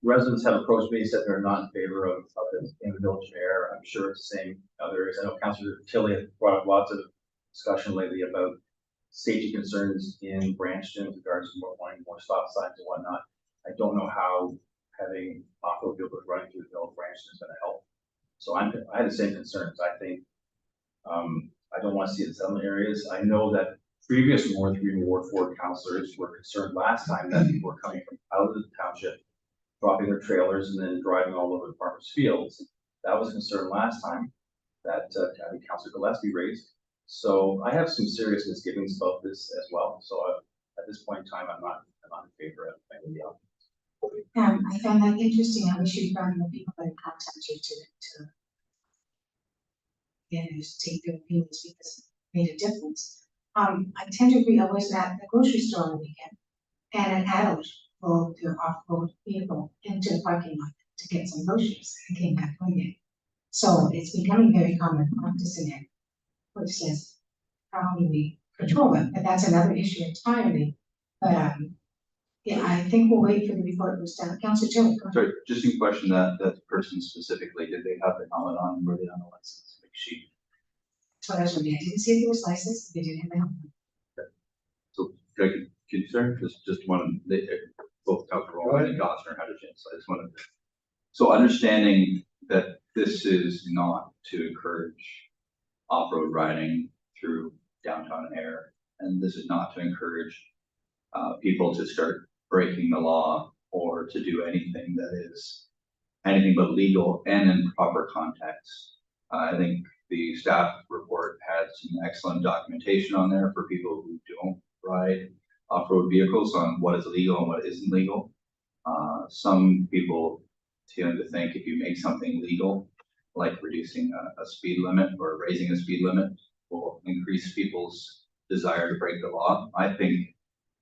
Residents have approached me, said they're not in favor of it in the village fair. I'm sure it's the same others. I know Councilor Tilley has brought up lots of discussion lately about safety concerns in Brampton with regards to wanting more stop signs and whatnot. I don't know how having off-road vehicles running through the village of Brampton is going to help. So I have the same concerns. I think I don't want to see it in settlement areas. I know that previous Ward 3 and Ward 4 councillors were concerned last time that people were coming from out of the township, dropping their trailers and then driving all over the farmers' fields. That was a concern last time that I think Councillor Gillespie raised. So I have some serious misgivings about this as well. So at this point in time, I'm not in favor of any of the options. I found that interesting. I wish you'd gotten the people that contact you to take their opinions because it made a difference. I tend to agree. I was at the grocery store on the weekend and an adult pulled their off-road vehicle into the parking lot to get some groceries and came back with it. So it's becoming very common practice in there, which says, how do we control it? But that's another issue entirely. But yeah, I think we'll wait for the report was done. Councilor Tilley. Sorry, just in question that person specifically, did they have the helmet on? Were they on the license? Like sheet? So that's what I didn't see if it was licensed. They didn't have the helmet. So could you, sir, just one, both Councilor Rowan and Gosner had a chance. So I just wanted to. So understanding that this is not to encourage off-road riding through downtown Ayr, and this is not to encourage people to start breaking the law or to do anything that is anything but legal and in proper context. I think the staff report had some excellent documentation on there for people who don't ride off-road vehicles on what is legal and what isn't legal. Some people tend to think if you make something legal, like reducing a speed limit or raising a speed limit, will increase people's desire to break the law. I think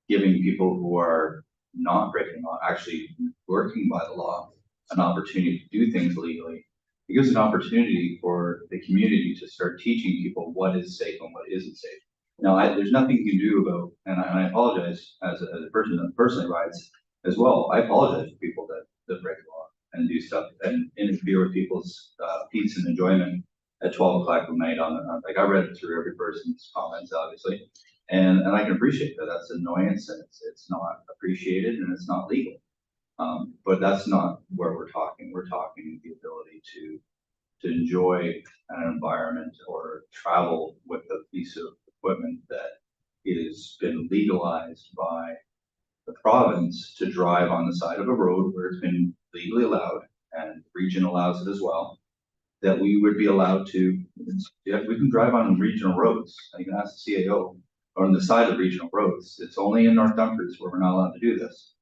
giving people who are not breaking law, actually working by the law, an opportunity to do things legally, it gives an opportunity for the community to start teaching people what is safe and what isn't safe. Now, there's nothing you can do about, and I apologize as a person that personally rides as well. I apologize for people that break the law and do stuff and interfere with people's peace and enjoyment at 12 o'clock at night like I read it through every person's comments, obviously. And I can appreciate that. That's annoyance and it's not appreciated and it's not legal. But that's not where we're talking. We're talking the ability to enjoy an environment or travel with a piece of equipment been legalized by the province to drive on the side of a road where it's been legally allowed, and the region allows it as well, that we would be allowed to, yeah, we can drive on regional roads. You can ask the CAO, or on the side of regional roads. It's only in North Dumfries where we're not allowed to do this.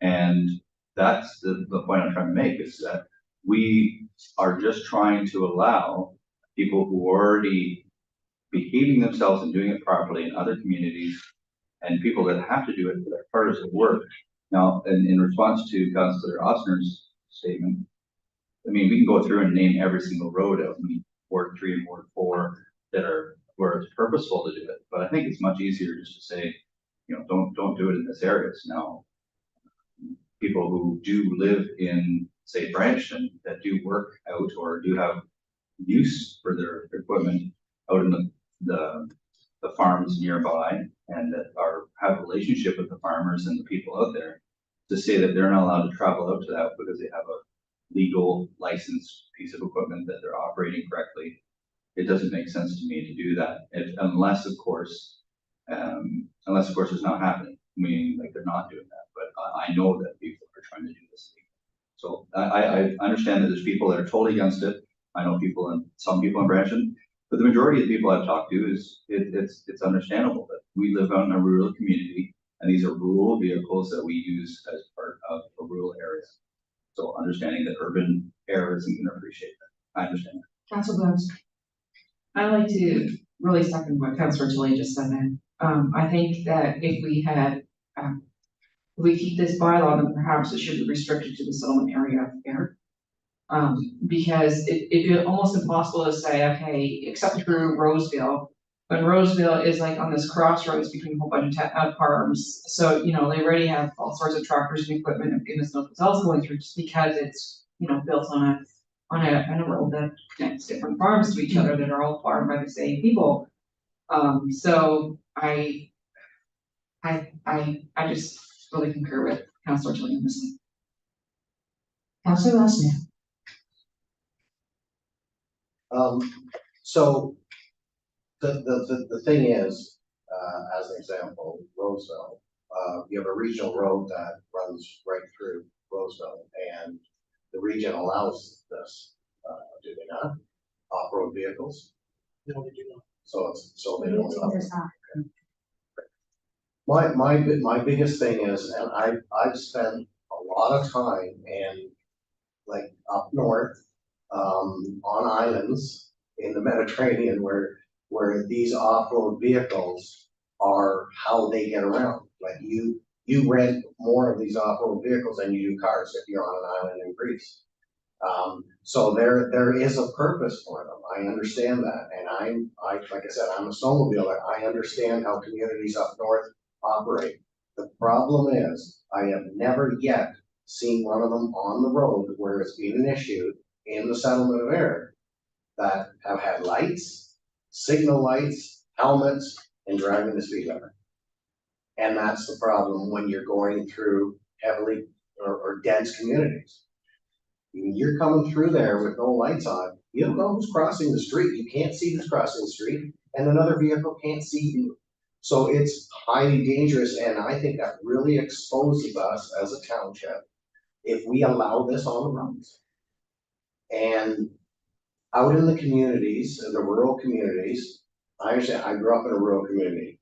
And that's the point I'm trying to make, is that we are just trying to allow people who are already behaving themselves and doing it properly in other communities, and people that have to do it for their part of the work. Now, in response to Councillor Osner's statement, I mean, we can go through and name every single road out in Ward 3 and Ward 4 that are where it's purposeful to do it, but I think it's much easier just to say, you know, don't do it in this area. Now, people who do live in, say, Brampton, that do work out or do have use for their equipment out in the farms nearby, and that have a relationship with the farmers and the people out there, to say that they're not allowed to travel out to that because they have a legal licensed piece of equipment that they're operating correctly. It doesn't make sense to me to do that, unless of course it's not happening, meaning like they're not doing that. But I know that people are trying to do this. So I understand that there's people that are totally against it. I know some people in Brampton, but the majority of the people I've talked to it's understandable that we live in a rural community, and these are rural vehicles that we use as part of a rural area. So understanding that urban areas isn't going to appreciate that. I understand that. Council Bowles. I'd like to really second what Councillor Tully just said then. I think that if we had, if we keep this bylaw, then perhaps it should be restricted to the settlement area there. Because it'd be almost impossible to say, okay, except through Roseville, but Roseville is like on this crossroads between a whole bunch of farms. So, you know, they already have all sorts of tractors and equipment, and goodness knows what else going through, just because it's, you know, built on a road that connects different farms to each other that are all farmed by the same people. So I just really concur with Councillor Tully on this one. Councillor Osner. So the thing is, as an example, Roseville, you have a regional road that runs right through Roseville, and the region allows this, do they not? Off-road vehicles, No, we do not. so they don't allow it. There's not. My biggest thing is, and I've spent a lot of time in, like, up north, on islands in the Mediterranean where these off-road vehicles are how they get around. Like you rent more of these off-road vehicles than you do cars if you're on an island in Greece. So there is a purpose for them. I understand that, and like I said, I'm a snowmobiler. I understand how communities up north operate. The problem is, I have never yet seen one of them on the road where it's been an issue in the settlement of air that have had lights, signal lights, helmets, and driving the speed limit. And that's the problem when you're going through heavily or dense communities. You're coming through there with no lights on, you don't know who's crossing the street, you can't see who's crossing the street, and another vehicle can't see you. So it's highly dangerous, and I think that really exposes us as a township if we allow this on the roads. And out in the communities, in the rural communities, I understand, I grew up in a rural community.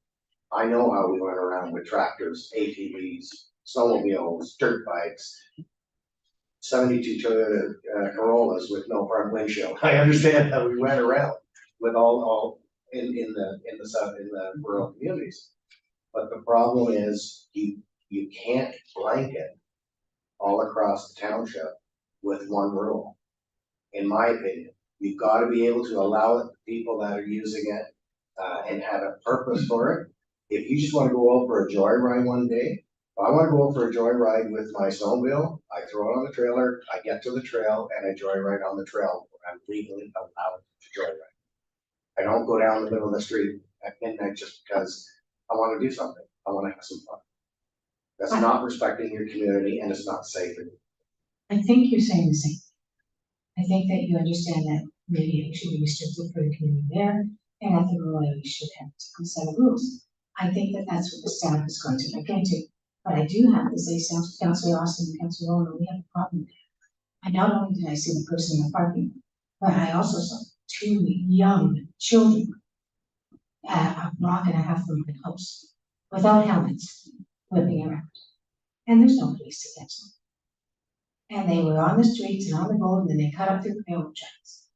I know how we went around with tractors, ATVs, snowmobiles, dirt bikes, 72 Toyota Corollas with no front windshield. I understand how we went around with all in the rural communities. But the problem is you can't blanket all across the township with one rule. In my opinion, you've got to be able to allow it to people that are using it and have a purpose for it. If you just want to go out for a joyride one day, if I want to go out for a joyride with my snowmobile, I throw it on the trailer, I get to the trail, and I joyride on the trail. I'm legally allowed to joyride. I don't go down the middle of the street at midnight just because I want to do something. I want to have some fun. That's not respecting your community, and it's not safe. I think you're saying the same. I think that you understand that maybe it should be restricted for the community there, and at the rural area, you should have some set of rules. I think that that's what the staff is going to look into. But I do have to say, Councillor Austin and Councillor Rowland, we have a problem. And not only did I see the person in the parking lot, but I also saw 2 young children, a block and a half from my house, without helmets, whipping around. And there's no police to catch them. And they were on the streets and on the road, and then they cut up through the railroad tracks.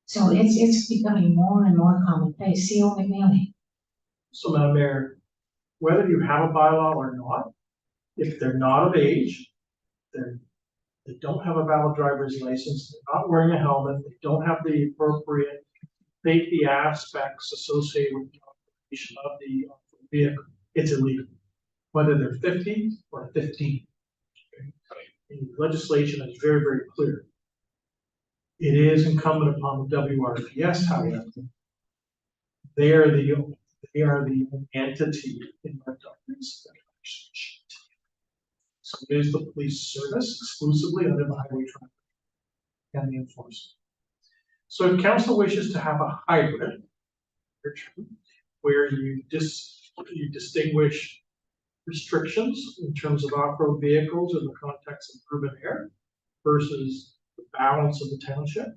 So it's becoming more and more commonplace. C.O. McNeely. So Madam Mayor, whether you have a bylaw or not, if they're not of age, they don't have a valid driver's license, they're not wearing a helmet, they don't have the appropriate safety aspects associated with the operation of the vehicle, it's illegal. Whether they're 50 or 15. Okay? The legislation is very, very clear. It is incumbent upon the WRPS, however. They are the entity in our documents that actually should. So it is the police service exclusively under the highway traffic and the enforcement. So if council wishes to have a hybrid, where you distinguish restrictions in terms of off-road vehicles in the context of urban air versus the balance of the township,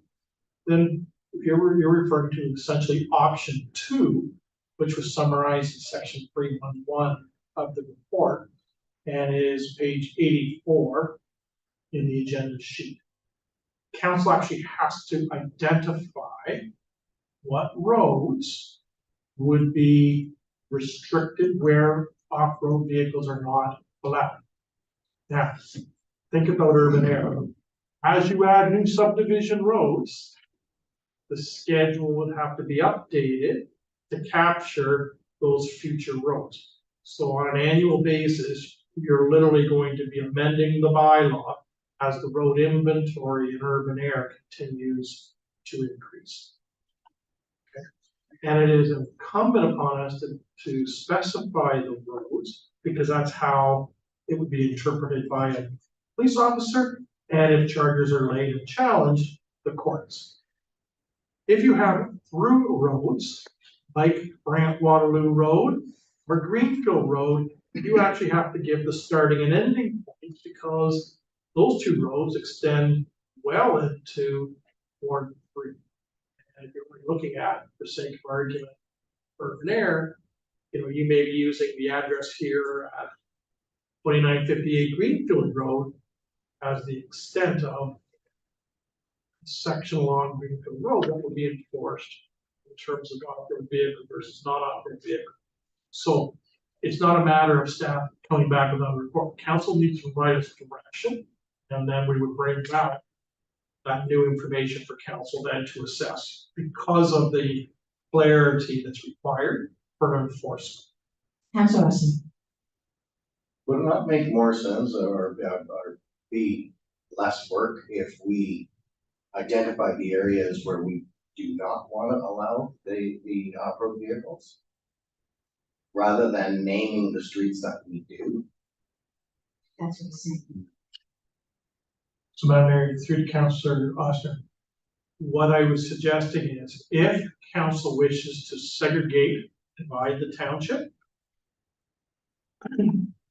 then you're referring to essentially option 2, which was summarized in section 311 of the report and is page 84 in the agenda sheet. Council actually has to identify what roads would be restricted where off-road vehicles are not allowed. Now, think about urban air. As you add new subdivision roads, the schedule would have to be updated to capture those future roads. So on an annual basis, you're literally going to be amending the bylaw as the road inventory in urban air continues to increase. Okay. And it is incumbent upon us to specify the roads, because that's how it would be interpreted by a police officer, and if charges are laid and challenged, the courts. If you have through roads, like Brant Waterloo Road or Greenfield Road, you actually have to give the starting and ending points, because those 2 roads extend well into Ward 3. And if you're looking at, for sake of argument, urban air, you may be using the address here at 2958 Greenfield Road as the extent of the section along Greenfield Road that will be enforced in terms of off-road vehicle versus not off-road vehicle. So it's not a matter of staff coming back with another report. Council needs to write us direction, and then we would bring back that new information for council then to assess, because of the clarity that's required for enforcement. Councillor Austin. Would it not make more sense or be less work if we identify the areas where we do not want to allow the off-road vehicles, rather than naming the streets that we do? That's what I'm saying. So Madam Mayor, through to Councillor Austin, what I was suggesting is, if council wishes to segregate, divide the township,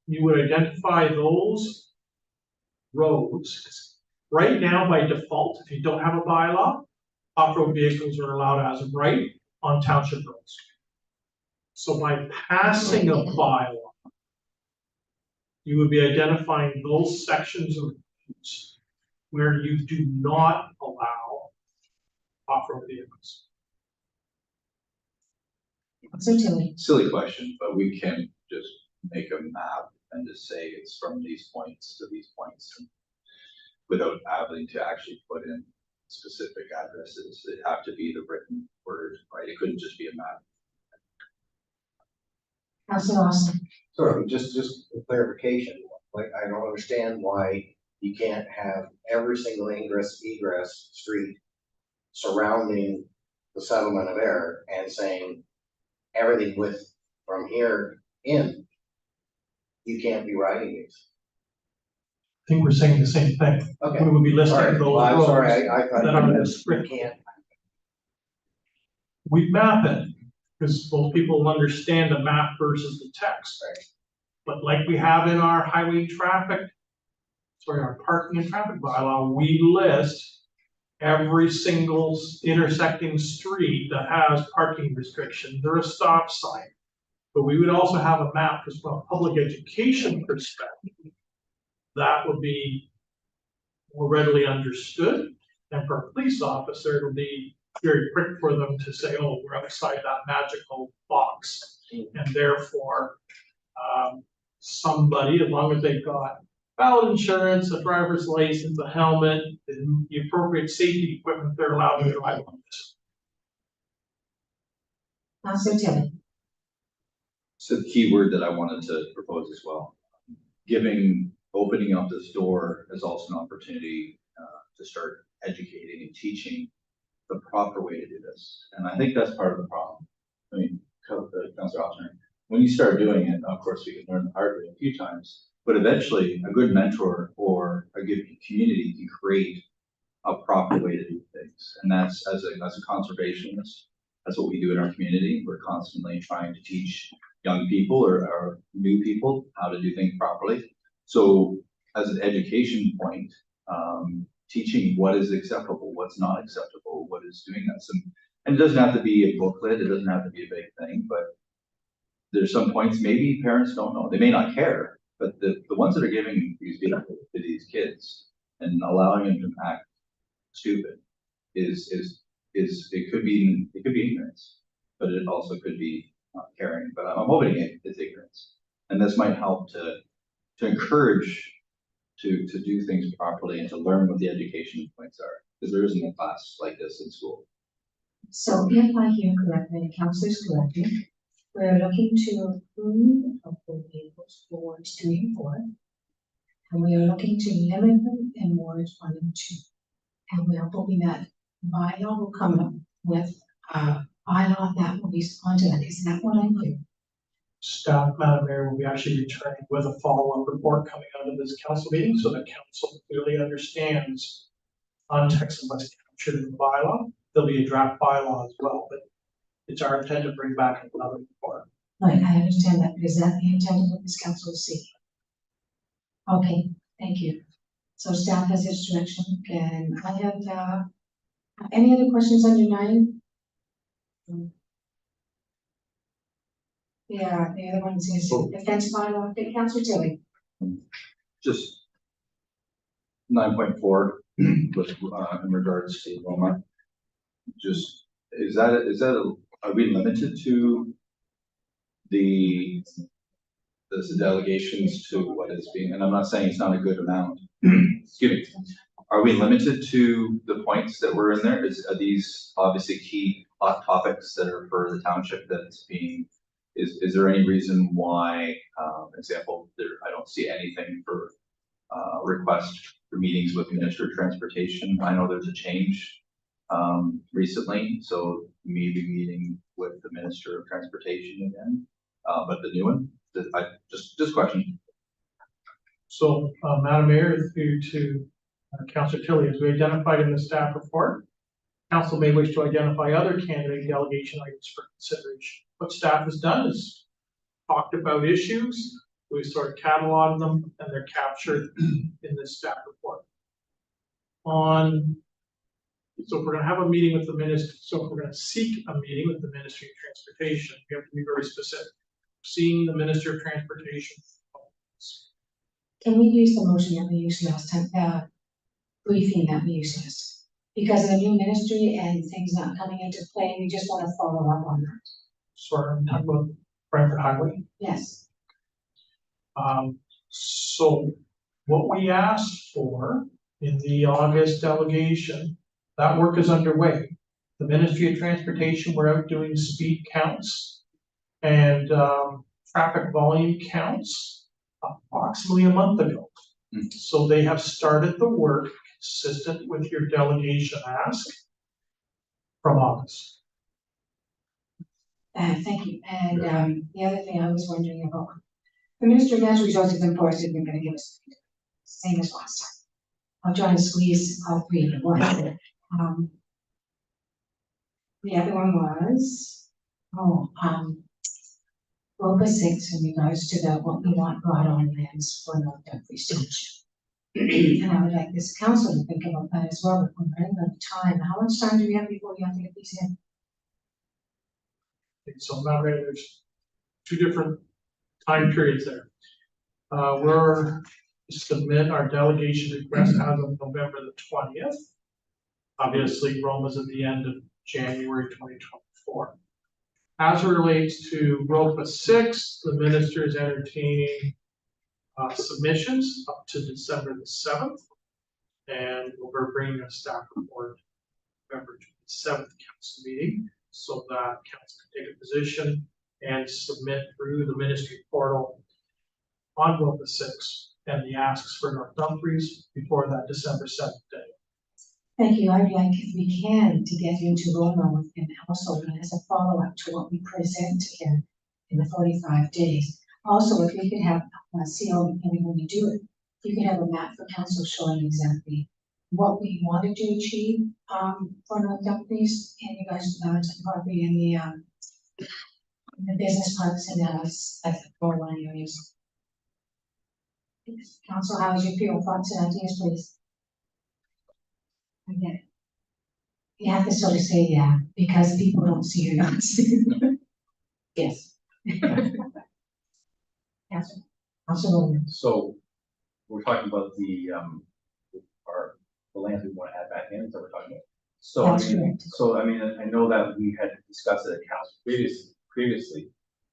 you would identify those roads. Right now, by default, if you don't have a bylaw, off-road vehicles are allowed as of right on township roads. So by passing a bylaw, you would be identifying those sections of roads where you do not allow off-road vehicles. So Tilly. Silly question, but we can just make a map and just say it's from these points to these points, and without having to actually put in specific addresses. It'd have to be the written word, right? It couldn't just be a map. Councillor Austin. Sorry, just a clarification. Like, I don't understand why you can't have every single egress street surrounding the settlement of air and saying everything from here in, you can't be riding these. I think we're saying the same thing. Okay. We would be listing All right. those Well, I'm roads sorry, I thought that are you restricted. can't. We map it. because most people will understand the map versus the text. But like we have in our our parking and traffic bylaw, we list every single intersecting street that has parking restrictions or a stop sign. But we would also have a map, because from a public education perspective, that would be more readily understood. And for a police officer, it'll be very quick for them to say, oh, we're outside that magical box. And therefore, somebody, as long as they've got valid insurance, a driver's license, a helmet, and the appropriate safety equipment, they're allowed to drive on this. Councillor Tilly. So the key word that I wanted to propose as well, opening up this door is also an opportunity to start educating and teaching the proper way to do this. And I think that's part of the problem. I mean, Councillor Oxner, when you start doing it, of course, we can learn the hard way a few times, but eventually a good mentor or a good community can create a proper way to do things. And that's, as a conservationist, that's what we do in our community. We're constantly trying to teach young people or new people how to do things properly. So as an education point, teaching what is acceptable, what's not acceptable, what is doing that. And it doesn't have to be a booklet, it doesn't have to be a big thing, but there's some points maybe parents don't know. They may not care, but the ones that are giving these videos to these kids and allowing them to act stupid it could be ignorance, but it also could be not caring. But I'm hoping it's ignorance, and this might help to encourage to do things properly and to learn what the education points are, because there isn't a class like this in school. So if I hear correctly, and councillors correctly, we're looking to approve of the vehicles for wards 3 and 4. And we are looking to limit them in wards 1 and 2. And we are hoping that bylaw will come up with a bylaw that will respond to that. Is that what I hear? Staff, Madam Mayor, will be actually returning with a follow-up report coming out of this council meeting, so that council clearly understands context of what's captured in the bylaw. There'll be a draft bylaw as well, but it's our intent to bring back another report. Right, I understand that, but is that the intent of what this council is seeking? Okay, thank you. So staff has its direction, and I have, any other questions under 9? Yeah, the other one is defense bylaw. Okay, Councillor Tilly. Just 9.4 with in regards to Roma. Just are we limited to the delegations to what is being, and I'm not saying it's not a good amount. Excuse me. Are we limited to the points that were in there? Are these obviously key hot topics that are for the township that's being, is there any reason why, example, I don't see anything for request for meetings with the Minister of Transportation? I know there's a change recently, so maybe meeting with the Minister of Transportation again, but the new one, just question. So, Madam Mayor, through to Councillor Tilly, as we identified in the staff report, council may wish to identify other candidate delegation items for consideration. What staff has done is talked about issues, we sort of cataloged them, and they're captured in this staff report. So if we're gonna have a meeting with the minister, so if we're gonna seek a meeting with the Ministry of Transportation, we have to be very specific. Seeing the Minister of Transportation. Can we use the motion that we used last time, briefing that we used last? Because of the new ministry and things not coming into play, we just want to follow up on that. Sorry, I'm talking about Brantford Highway. Yes. So what we asked for in the August delegation, that work is underway. The Ministry of Transportation, we're out doing speed counts and traffic volume counts approximately a month ago. So they have started the work consistent with your delegation ask from August. Thank you. And the other thing I was wondering about, the Minister of Natural Resources and Forests is going to give us the same as last time. I'm trying to squeeze all 3 into one. The other one was Oh, Roca 6 in regards to what we want brought on lands for North Dumfries Township. And I would like this council to think about that as well, if we're running out of time. How much time do we have before we have to get these in? So now there's two different time periods there. We're to submit our delegation request as of November the 20th. Obviously, Rome is at the end of January 2024. As it relates to ROPA 6, the minister is entertaining submissions up to December the 7th. And we're bringing a staff report November 27th council meeting so that council can take a position and submit through the ministry portal on ROPA 6 and the asks for North Dumfries before that December 7th day. Thank you. I'd like, if we can, to get into Roma with him also as a follow-up to what we present to him in the 45 days. Also, if we could have CO, and when we do it, if you could have a map for council showing exactly what we wanted to achieve for North Dumfries in regards to the property and the business parks and the 401 areas. Council, how is your thoughts and ideas, please? Okay. You have to sort of say yeah, because people don't see your notes. Yes. Councilwoman. So we're talking about the lands we want to add back in, is that what we're talking about? So That's I mean, correct. so I mean, I know that we had discussed it at council previously.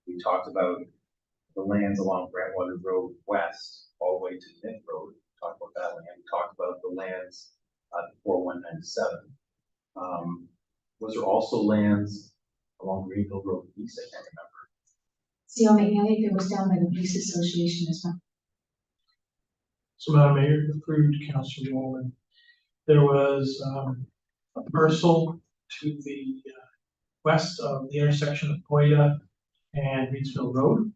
We talked about the lands along Brantwater Road West, all the way to Nick Road. We talked about that land. We talked about the lands at 4197. Was there also lands along Greenville Road East? I can't remember. CO McNally, it was done by the police association as well. So Madam Mayor, approved Councilwoman. There was a parcel to the west of the intersection of Poida and Reedsville Road,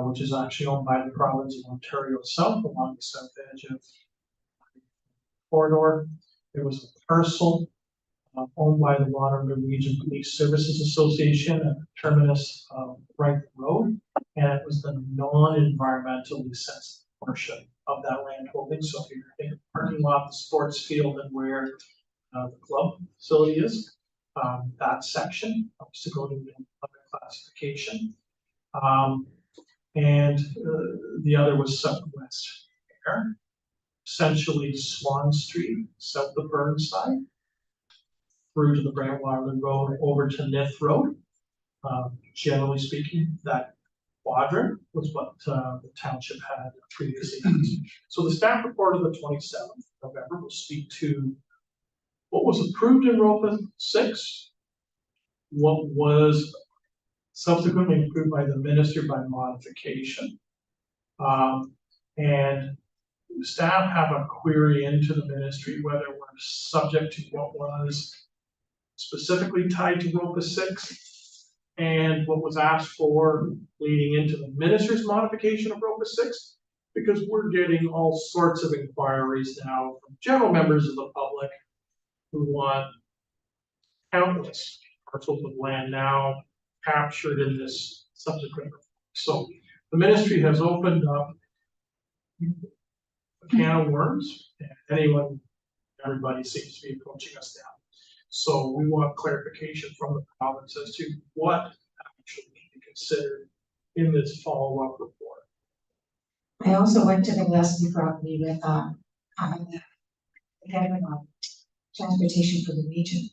which is actually owned by the province of Ontario itself along the south edge of the corridor. There was a parcel owned by the Waterloo Region Police Services Association at the terminus of Wright Road, and it was the non-environmentally sensitive portion of that land holding. So if you're in the parking lot, the sports field, and where the club facility is, that section helps to go to the other classification. And the other was southwest there, essentially Swan Street, south of Burnside, through to the Brantwater Road, over to Nith Road. Generally speaking, that quadrant was what the township had previously. So the staff report of the 27th of November will speak to what was approved in ROPA 6, what was subsequently approved by the minister by modification. And staff have a query into the ministry whether we're subject to what was specifically tied to ROPA 6 and what was asked for leading into the minister's modification of ROPA 6, because we're getting all sorts of inquiries now from general members of the public who want countless parcels of land now captured in this subsequent. So the ministry has opened up a can of worms, and everybody seems to be approaching us now. So we want clarification from the province as to what actually can be considered in this follow-up report. I also went to the Gillespie property with the head of transportation for the region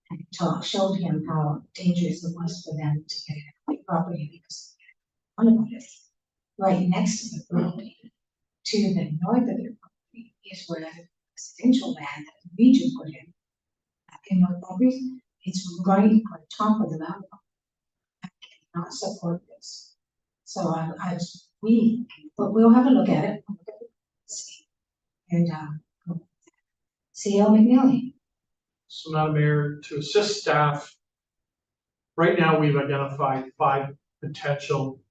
and showed him how dangerous it was for them to get the property, because one of it right next to the property to the north of their property is where the residential land that the region put in. In North Dumfries, it's right on top of the mountain. I cannot support this. So but we'll have a look at it. And CO McNally. So Madam Mayor, to assist staff, right now we've identified 5 potential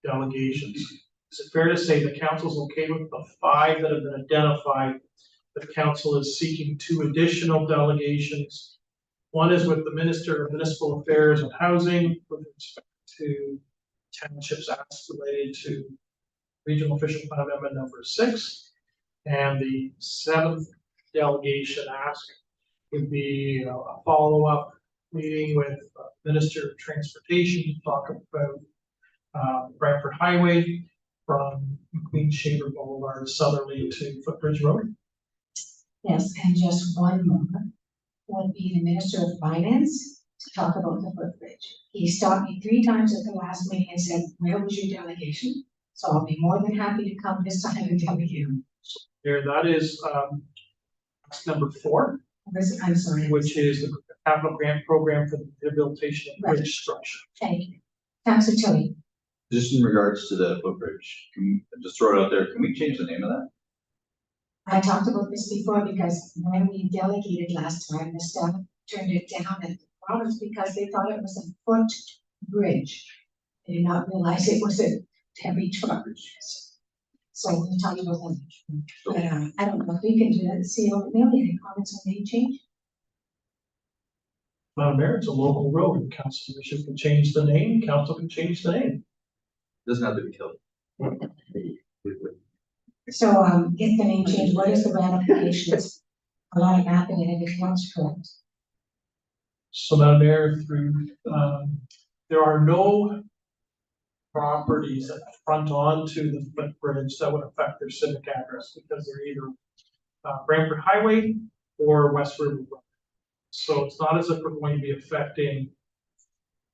delegations. Is it fair to say the council's okay with the 5 that have been identified? The council is seeking 2 additional delegations One is with the Minister of Municipal Affairs and Housing with respect to townships acts related to Regional Official Plan Amendment number 6. And the 7th delegation ask would be a follow-up meeting with Minister of Transportation to talk about Brantford Highway from Queen Shaver Boulevard southerly to Footbridge Road. Yes, and just one more would be the Minister of Finance to talk about the footbridge. He stopped me 3 times at the last meeting and said, where was your delegation? So I'll be more than happy to come this time and delegate you. Here, that is number 4, I'm sorry. which is the capital grant program for the rehabilitation of bridge structure. Thank you. Councillor Tilly. Just in regards to the footbridge, can we just throw it out there? Can we change the name of that? I talked about this before because when we delegated last time, the staff turned it down at the province because they thought it was a foot bridge. They did not realize it was a heavy truck. So we talked about that. But I don't know if we can do that. See, any comments on the change? Madam Mayor, it's a local road. Council Bishop can change the name, council can change the name. Doesn't have to be killed. So, if the name change, what is the ramifications? A lot of mapping and everything else, correct? So Madam Mayor, there are no properties that front onto the footbridge that would affect their civic address because they're either Brantford Highway or West River Road. So it's not as if we're going to be affecting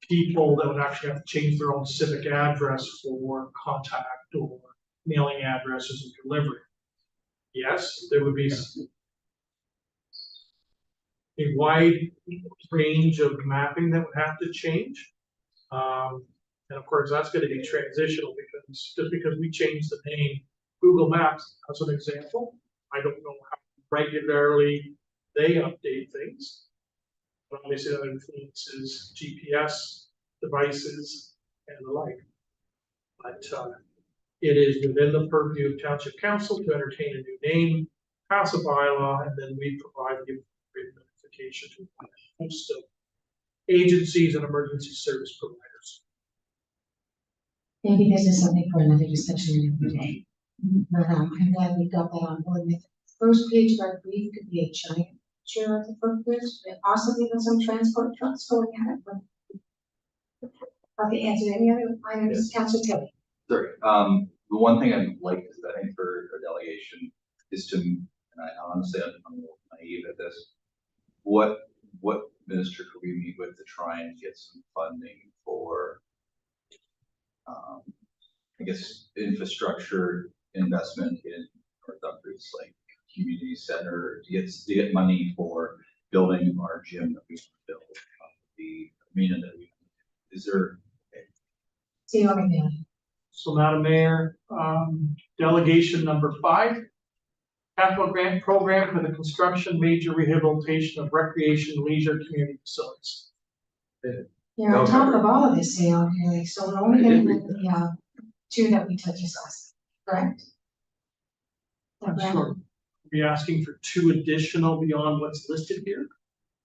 people that would actually have to change their own civic address for contact or mailing addresses and delivery. Yes, there would be a wide range of mapping that would have to change. And of course, that's going to be transitional because just because we change the name, Google Maps, as an example, I don't know how regularly they update things. But obviously that influences GPS devices and the like. But it is within the purview of Township Council to entertain a new name, pass a bylaw, and then we provide the appropriate notification to most of agencies and emergency service providers. Maybe this is something for another discussion another day. But I'm glad we got that on board. The first page of our brief could be a giant picture of the footbridge, and possibly with some transport trucks going at it. Okay, answer any other items, Councillor Kelly? Sorry, the one thing I'd like is, I think for a delegation is to, and I honestly, I'm a little naive at this. What minister could we meet with to try and get some funding for, I guess, infrastructure investment in North Uxbridge, like community center, to get money for building our gym that we built, the arena that we, is there? See you over there. So Madam Mayor, delegation number 5, capital grant program for the construction major rehabilitation of recreation leisure community facilities. You're on top of all of this, Sale, okay, so we're only getting the 2 that we touched last, correct? Sure. Be asking for 2 additional beyond what's listed here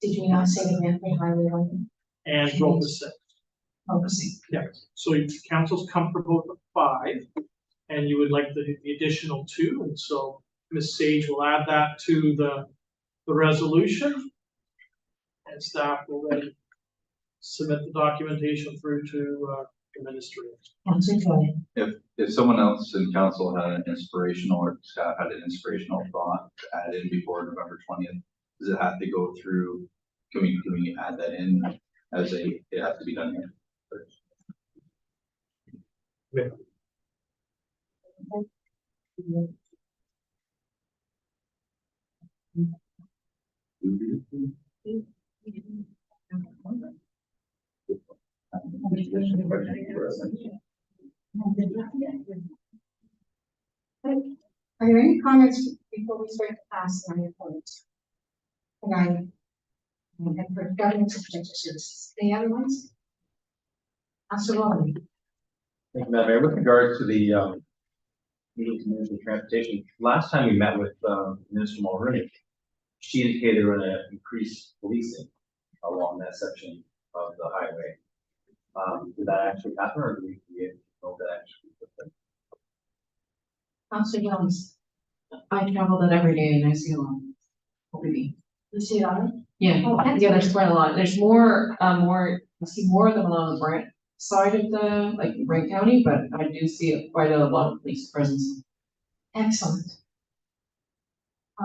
Did you not say the Brantford Highway one? and Grove is 6. Focusing. Yeah, so if council's comfortable with the 5 and you would like the additional 2, and so Ms. Sage will add that to the resolution. And staff will then submit the documentation through to the administrator. Councillor Kelly. If someone else in council had an inspirational, or staff had an inspirational thought to add in before November 20th, does it have to go through, can we add that in as it has to be done here? Yeah. Are there any comments before we start to pass on your points? And for government subject services, any other ones? Absolutely. Thank you, Madam Mayor. With regards to the meetings and Ministry of Transportation, last time we met with Minister Mulroney, she indicated we're going to increase policing. along that section of the highway. Did that actually happen, or do we know that actually? Councillor Jones, I travel that every day and I see a lot. Hopefully. you see it on? Yeah, Oh, that's yeah, there's quite a lot. There's more, I see more of them along the Brant side of the, like, Brant County, but I do see quite a lot of police presence. Excellent.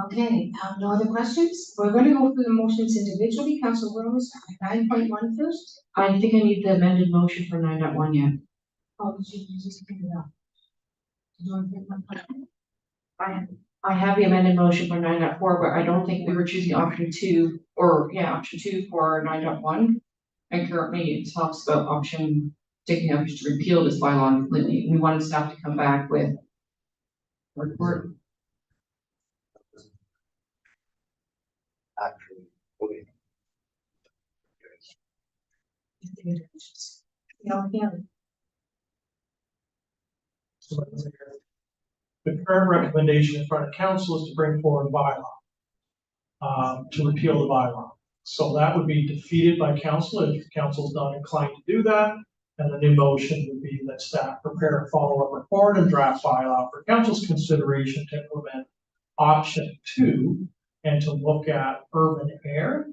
Okay, no other questions? We're going to go through the motions individually. Councillor Rose, 9.1 first. I think I need the amended motion for 9.1 yet. Oh, you just pick it up. Do you want to pick it up? I have the amended motion for 9.4, but I don't think we were choosing option 2, or, yeah, option 2 for 9.1. And currently it talks about taking the option to repeal this bylaw completely. We wanted staff to come back with a report. Actually, okay. No, yeah. So the current recommendation in front of council is to bring forward a bylaw, to repeal the bylaw. So that would be defeated by council if council's not inclined to do that. And the new motion would be that staff prepare a follow-up report and draft bylaw for council's consideration to implement option 2 and to look at urban air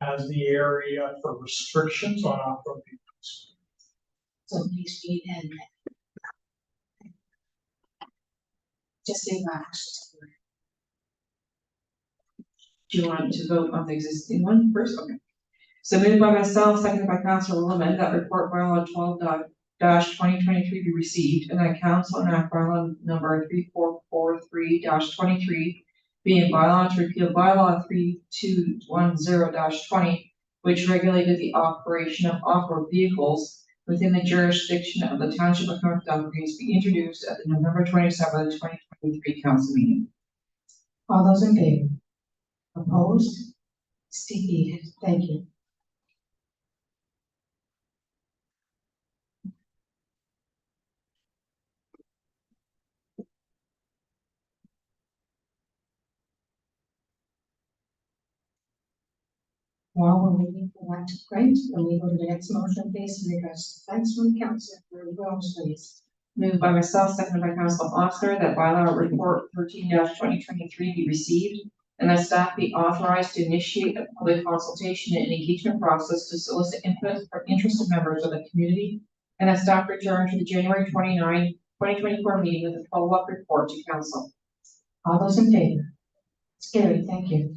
as the area for restrictions on off-road vehicles. So please read and just say that. Do you want to vote on the existing one first? Okay. So moved by myself, seconded by Councillor Williman, that report bylaw 12-2023 be received, and that council enact bylaw number 3443-23, being bylaw to repeal bylaw 3210-20, which regulated the operation of off-road vehicles within the jurisdiction of the Township of North Dumfries, be introduced at the November 27th, 2023 council meeting. All those in favor? Opposed? It's defeated. Thank you. While we're waiting for that to print, then we go to the next motion, please, in regards to fence from council for Rose, please. Moved by myself, seconded by Councilor Oscar, that bylaw report 13-2023 be received, and that staff be authorized to initiate a public consultation and engagement process to solicit input from interested members of the community, and that staff return to the January 29, 2024 meeting with a follow-up report to council. All those in favor? It's carried. Thank you.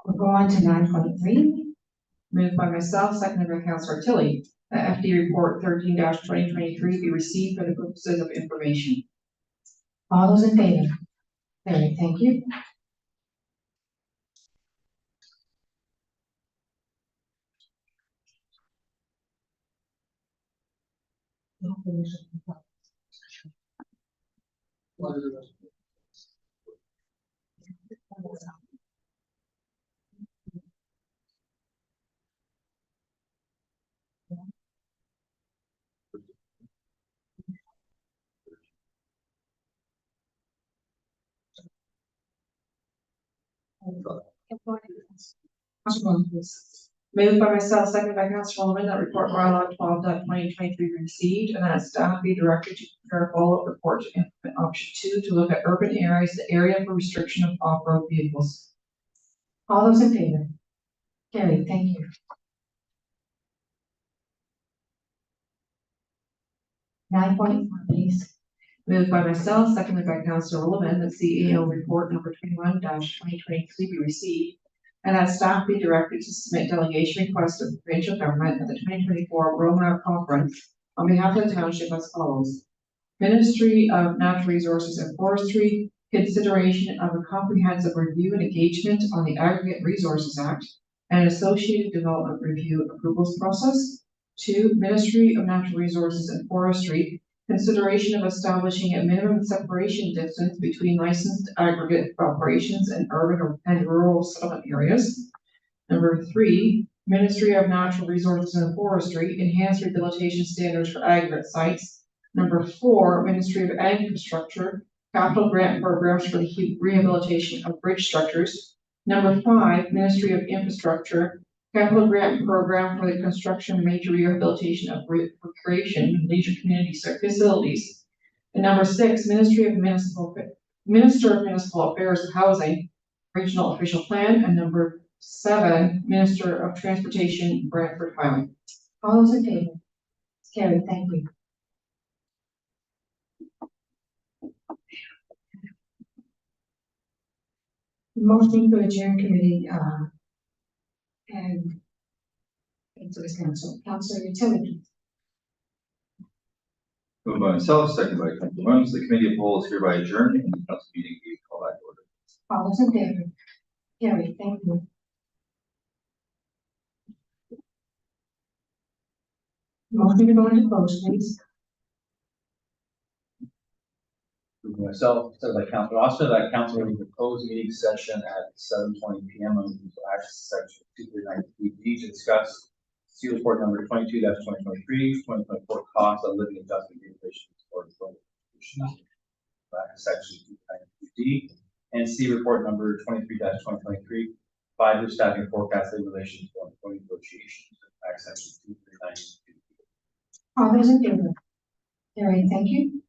We'll go on to 9.3. Moved by myself, seconded by Councilor Tilly, that FD report 13-2023 be received for the purposes of information. All those in favor? Carried. Thank you. Moved by myself, seconded by Councilor Holman, that report bylaw 12.2023 be received, and that staff be directed to prepare a follow-up report to implement option 2 to look at urban areas, the area for restriction of off-road vehicles. All those in favor? Carried. Thank you. 9.1, please. Moved by myself, seconded by Councilor Holman, that CEO report number 21-2023 be received, and that staff be directed to submit delegation requests of provincial government at the 2024 Roma Conference on behalf of the township as follows. Ministry of Natural Resources and Forestry, consideration of a comprehensive review and engagement on the Aggregate Resources Act and associated development review approvals process. 2, Ministry of Natural Resources and Forestry, consideration of establishing a minimum separation distance between licensed aggregate operations and urban and rural settlement areas. Number 3, Ministry of Natural Resources and Forestry, enhanced rehabilitation standards for aggregate sites. Number 4, Ministry of Ag Infrastructure, capital grant programs for the rehabilitation of bridge structures. Number 5, Ministry of Infrastructure, capital grant program for the construction, major rehabilitation of recreation and leisure community facilities. And number 6, Minister of Municipal Affairs and Housing, regional official plan. And number 7, Minister of Transportation, Brantford Highway. All those in favor? It's carried, thank you. Motion to adjourn committee, and into this council. Councilor Utility. Moved by myself, second by Councilor Williams, the committee of whole is hereby adjourned and the council meeting be called back to order. All those in favor? Carried, thank you. Motion to go into close, please. Moved by myself, second by Councilor Oster, that council will close meeting session at 7:20 PM under the access section 239 to discuss C report number 22-2023, 2024 cost of living adjustment regulations for section 290 and C report number 23-2023, 5-year staffing forecast regulations for employee negotiations, section 239. All those in favor? Carried, thank you.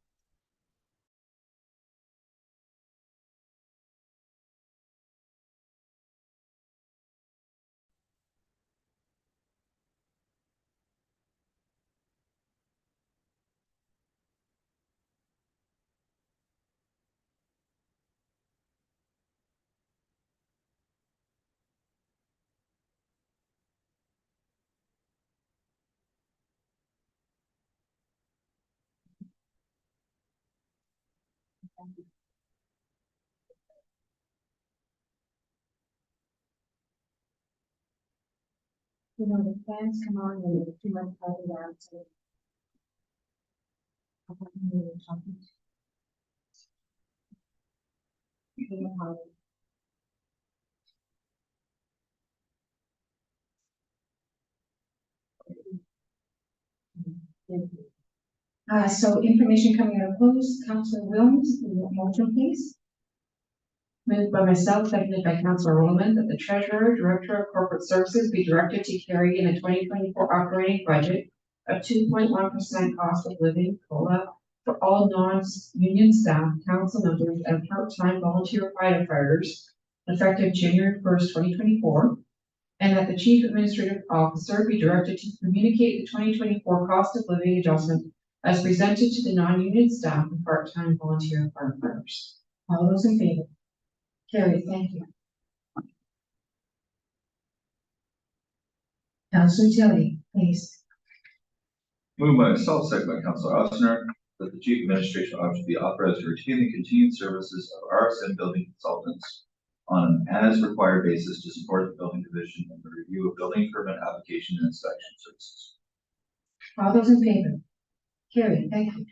You know, the plans come on and it's too much further down, so. I can't hear you talking. You know how- So information coming out of close, Councilor Williams, motion please. Moved by myself, seconded by Councilor Rowland, that the Treasurer, Director of Corporate Services be directed to carry in a 2024 operating budget of 2.1% cost of living COLA for all non-union staff, council members, and part-time volunteer firefighters effective January 1st, 2024, and that the Chief Administrative Officer be directed to communicate the 2024 cost of living adjustment as presented to the non-union staff and part-time volunteer firefighters. All those in favor? Carried, thank you. Councilor Tilly, please. Moved by myself, second by Councilor Oster, that the chief administration officer be authorized to retain the continued services of RSM building consultants on an as required basis to support the building division in the review of building permit application and inspection services. All those in favor? Carried, thank you.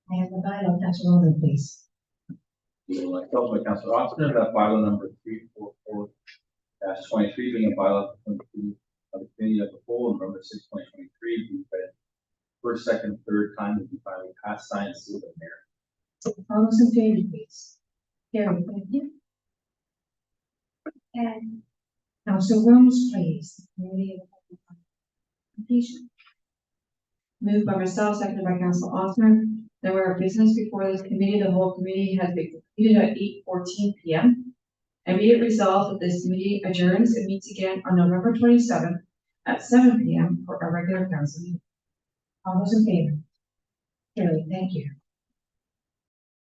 I have the bylaw, Councilor Rowland, please. Myself by Councilor Oster, that bylaw number 344-23 being a bylaw of the committee of the whole and number 6.23 be read first, second, third time and be finally passed, signed, sealed, and mayor. All those in favor, please. Carried, thank you. And Councilor Williams, please. Committee of the Whole. Completion. Moved by myself, seconded by Councilor Osmer, that where business before this committee, the whole committee has been completed at 8:14 PM. And be it resolved that this committee adjourns and meets again on November 27th at 7 PM for a regular council meeting. All those in favor? Carried, thank you.